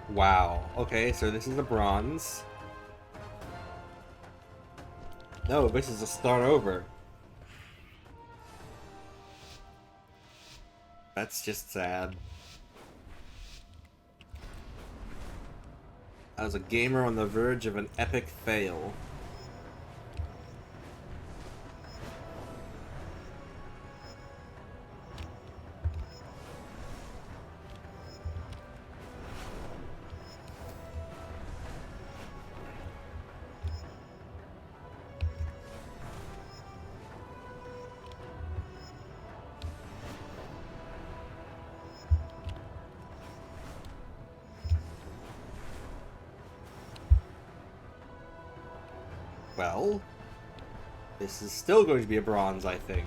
Wow. Okay, so this is a bronze. No, this is a start over. That's just sad. I was a gamer on the verge of an epic fail. Well, this is still going to be a bronze, I think.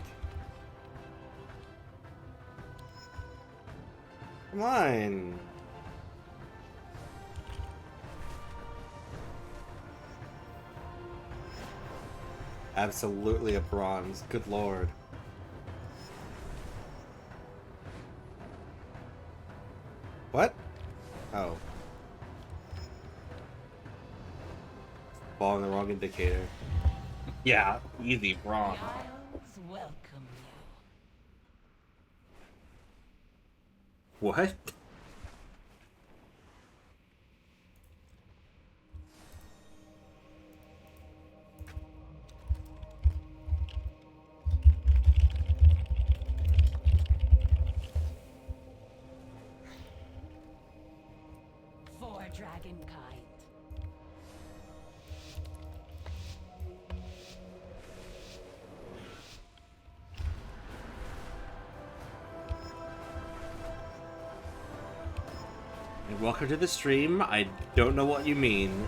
Come on. Absolutely a bronze. Good lord. What? Oh. Following the wrong indicator. Yeah, easy The bronze. Isles welcome you. What? For dragonkind. And welcome to the stream. I don't know what you mean.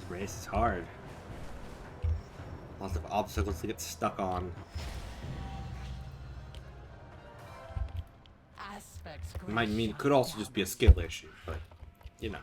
This race is hard. Lots of obstacles to get stuck on. Aspects It might mean it could grow also just be a skill issue, but you know.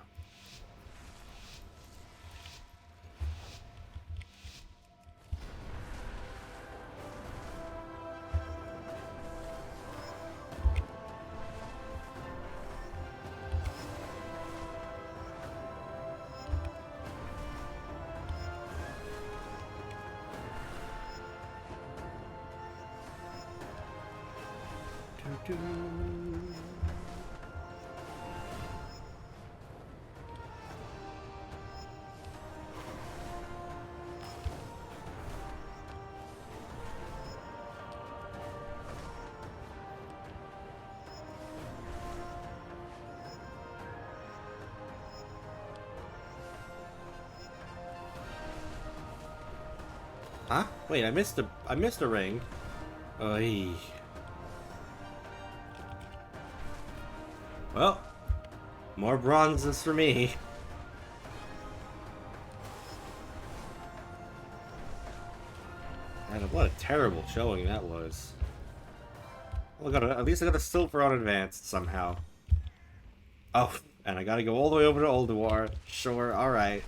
Huh? Wait, I missed a ring. Oy. Well, more bronzes for me. Man, what a terrible showing that was. Well, at least I got a silver on advanced somehow. Oh, and I gotta go all the way over to Ulduar. Sure, alright.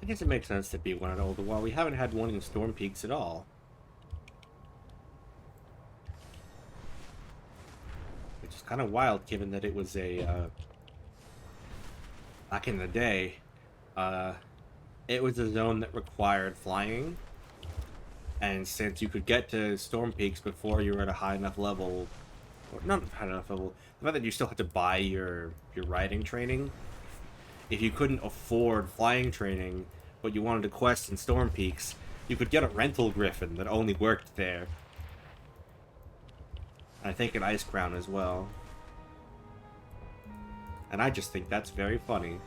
I guess it makes sense to be one at Ulduar. We haven't had one in Storm Peaks at all. Which is kind of wild, given that it was a, back in the day, it was a zone that required flying. And since you could get to Storm Peaks before you were at a high enough level, or not high enough level, the fact that you still had to buy your riding training, if you couldn't afford flying training, but you wanted to quest in Storm Peaks, you could get a rental griffin that only worked there. I think an ice crown as well. And I just think that's very funny.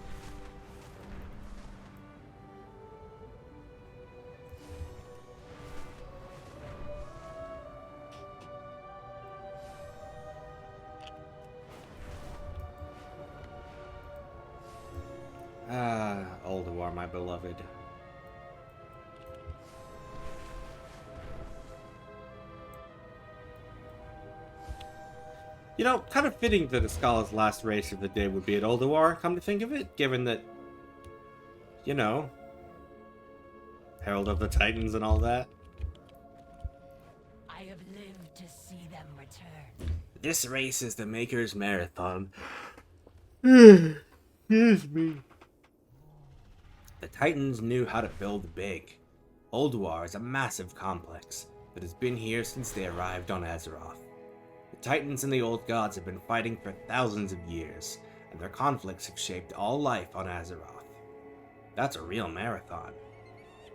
Ah, Ulduar, my beloved. You know, kind of fitting that Iskala's last race of the day would be at Ulduar, come to think of it, given that, you know, Herald of the Titans and all that. I have lived to see them return. This race is the Maker's Marathon. Excuse me. The Titans knew how to build big. Ulduar is a massive complex that has been here since they arrived on Azeroth. The Titans and the Old Gods have been fighting for thousands of years, and their conflicts have shaped all life on Azeroth. That's a real marathon.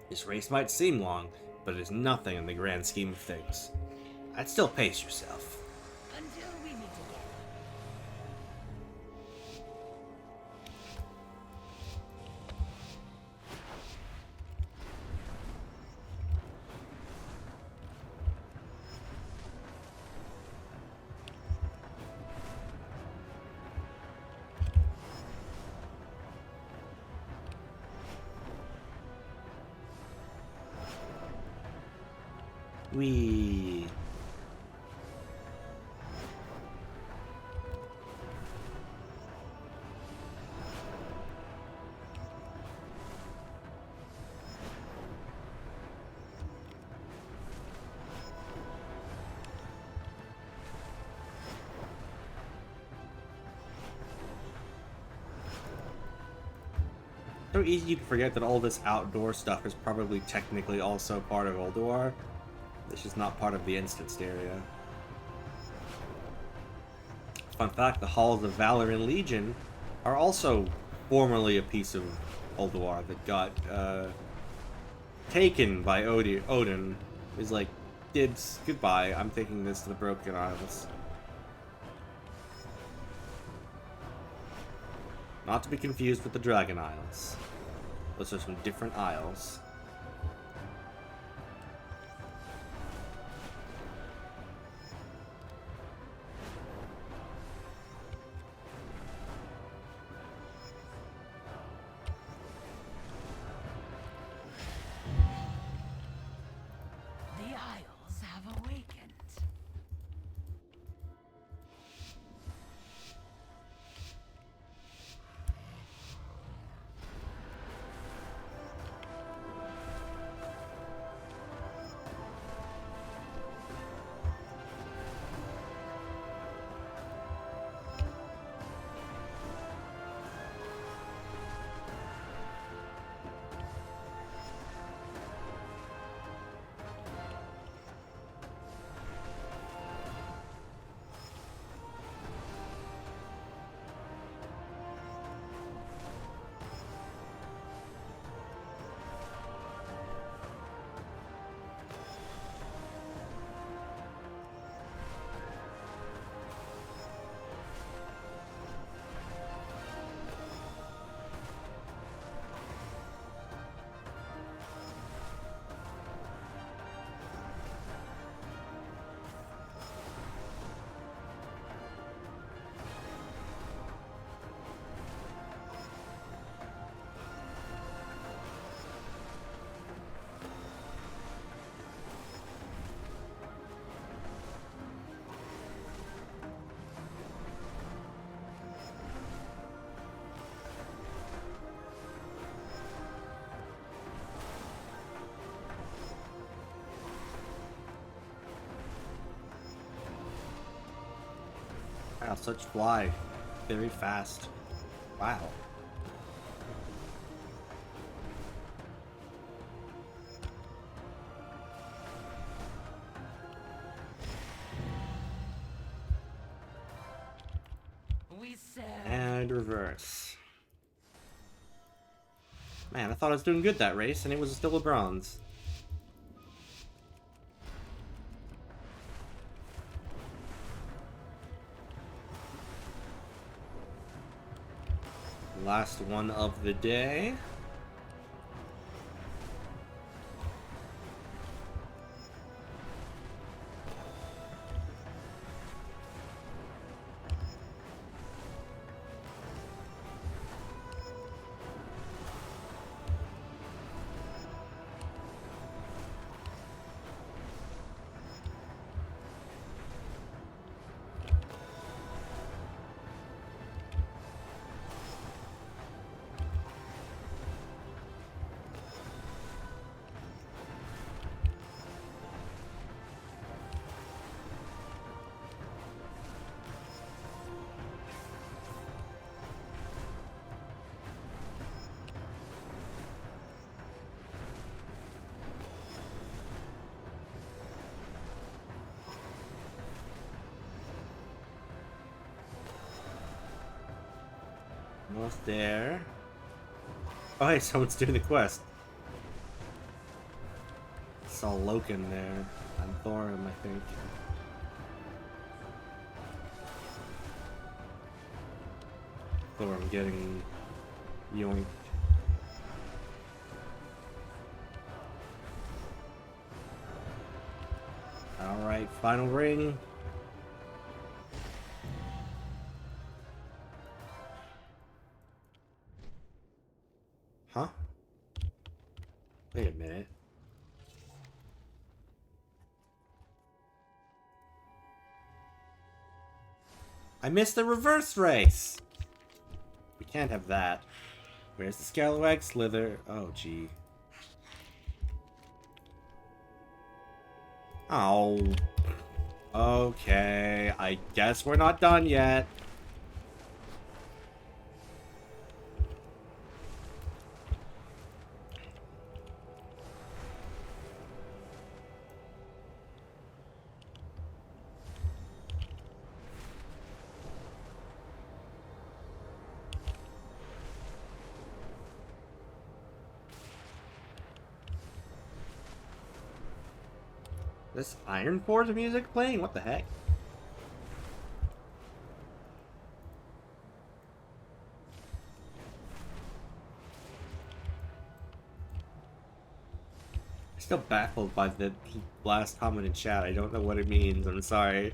This race might seem long, but it is nothing in the grand scheme of things. I'd still pace yourself. Until we meet again. Wee. So easy to forget that all this outdoor stuff is probably technically also part of Ulduar. It's just not part of the instanced area. Fun fact, the Halls of Valor and Legion are also formerly a piece of Ulduar that got taken by Odin. He's like, dibs, goodbye, I'm taking this to the Broken Isles. Not to be confused with the Dragon Isles. Those are some different isles. The Isles have awakened. Wow, such fly. Very fast. Wow. We serve. And reverse. Man, I thought I was doing good that race, and it was still a bronze. Last one of the day. Almost there. Oh, hey, someone's doing the quest. saw Loken there. And Thorim, I think. Thorim getting yoinked. Alright, final ring. Huh? Wait a minute. I missed the reverse race! We can't have that. Where's the Scalawag Slither? Oh, gee. Oh. Okay, I guess we're not done yet. This Iron Forge music playing? What the heck? I'm still baffled by the last comment in chat. I don't know what it means. I'm sorry.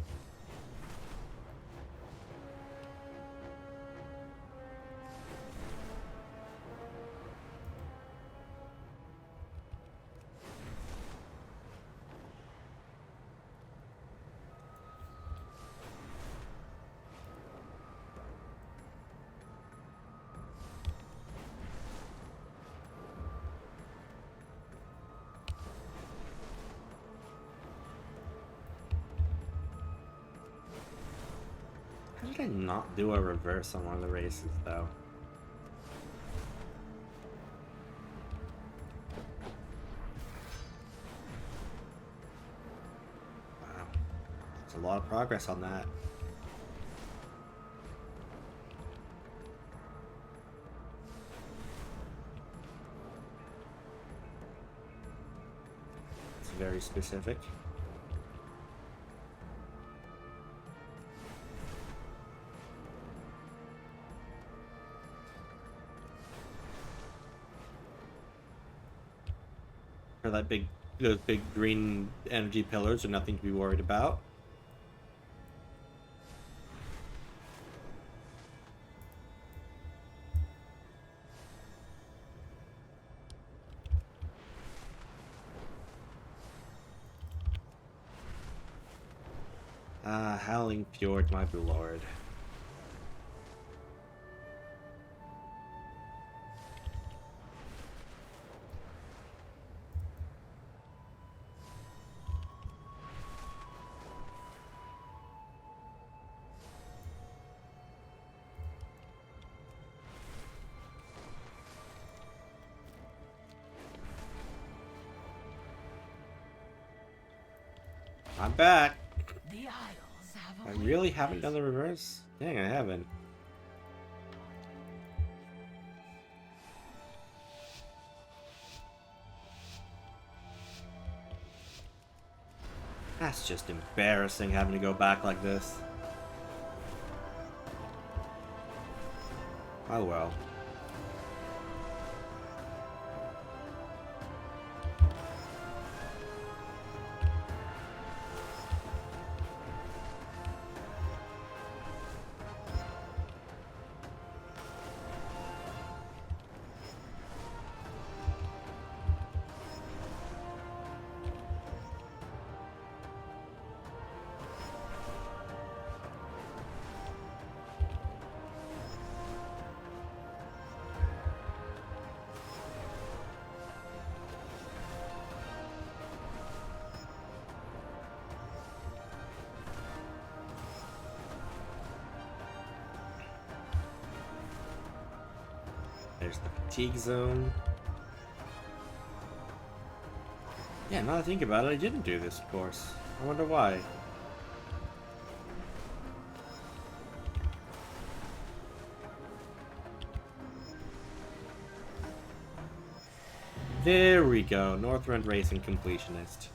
How did I not do a reverse on one of the races, though? Wow. That's a lot of progress on that. It's very specific. Or that those big green energy pillars are nothing to be worried about. Howling Fjord, my lord. I'm back. The Isles have I really haven't done the reverse? Dang, I haven't. That's just embarrassing having to go back like this. Oh well. There's the fatigue zone. Yeah, now that I think about it, I didn't do this course. I wonder why. There we go. Northrend Racing Completionist.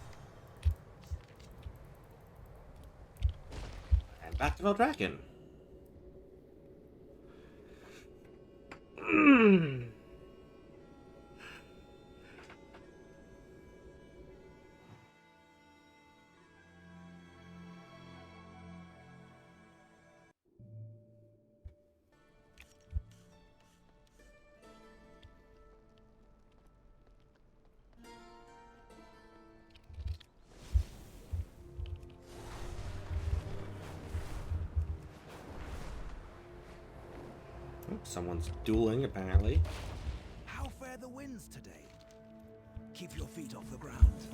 And back to Veldraken. Someone's dueling, apparently. How fare the winds today? Keep your feet off the ground.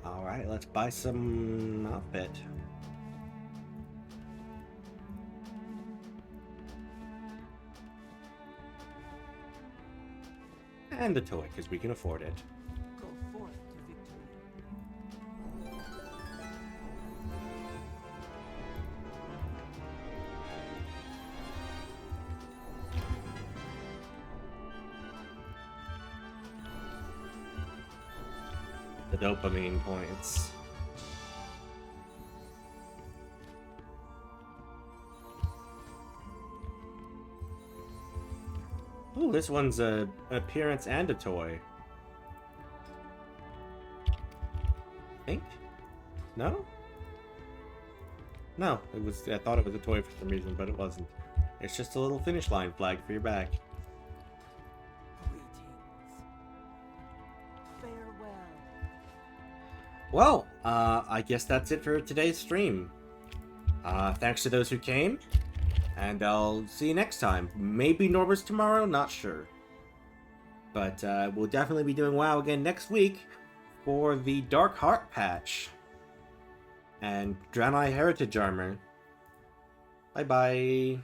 Alright, let's buy some outfit. And the toy, because we can afford it. Go forth to victory. The dopamine points. Ooh, this one's an appearance and a toy. Think? No? No, it was. I thought it was a toy for some reason, but it wasn't. It's just a little finish line flag for your back. Greetings. Farewell. Well, I guess that's it for today's stream. Thanks to those who came, and I'll see you next time. Maybe Norber's tomorrow, not sure. But we'll definitely be doing WoW again next week for the Dark Heart patch and Draenei Heritage Armor. Bye-bye.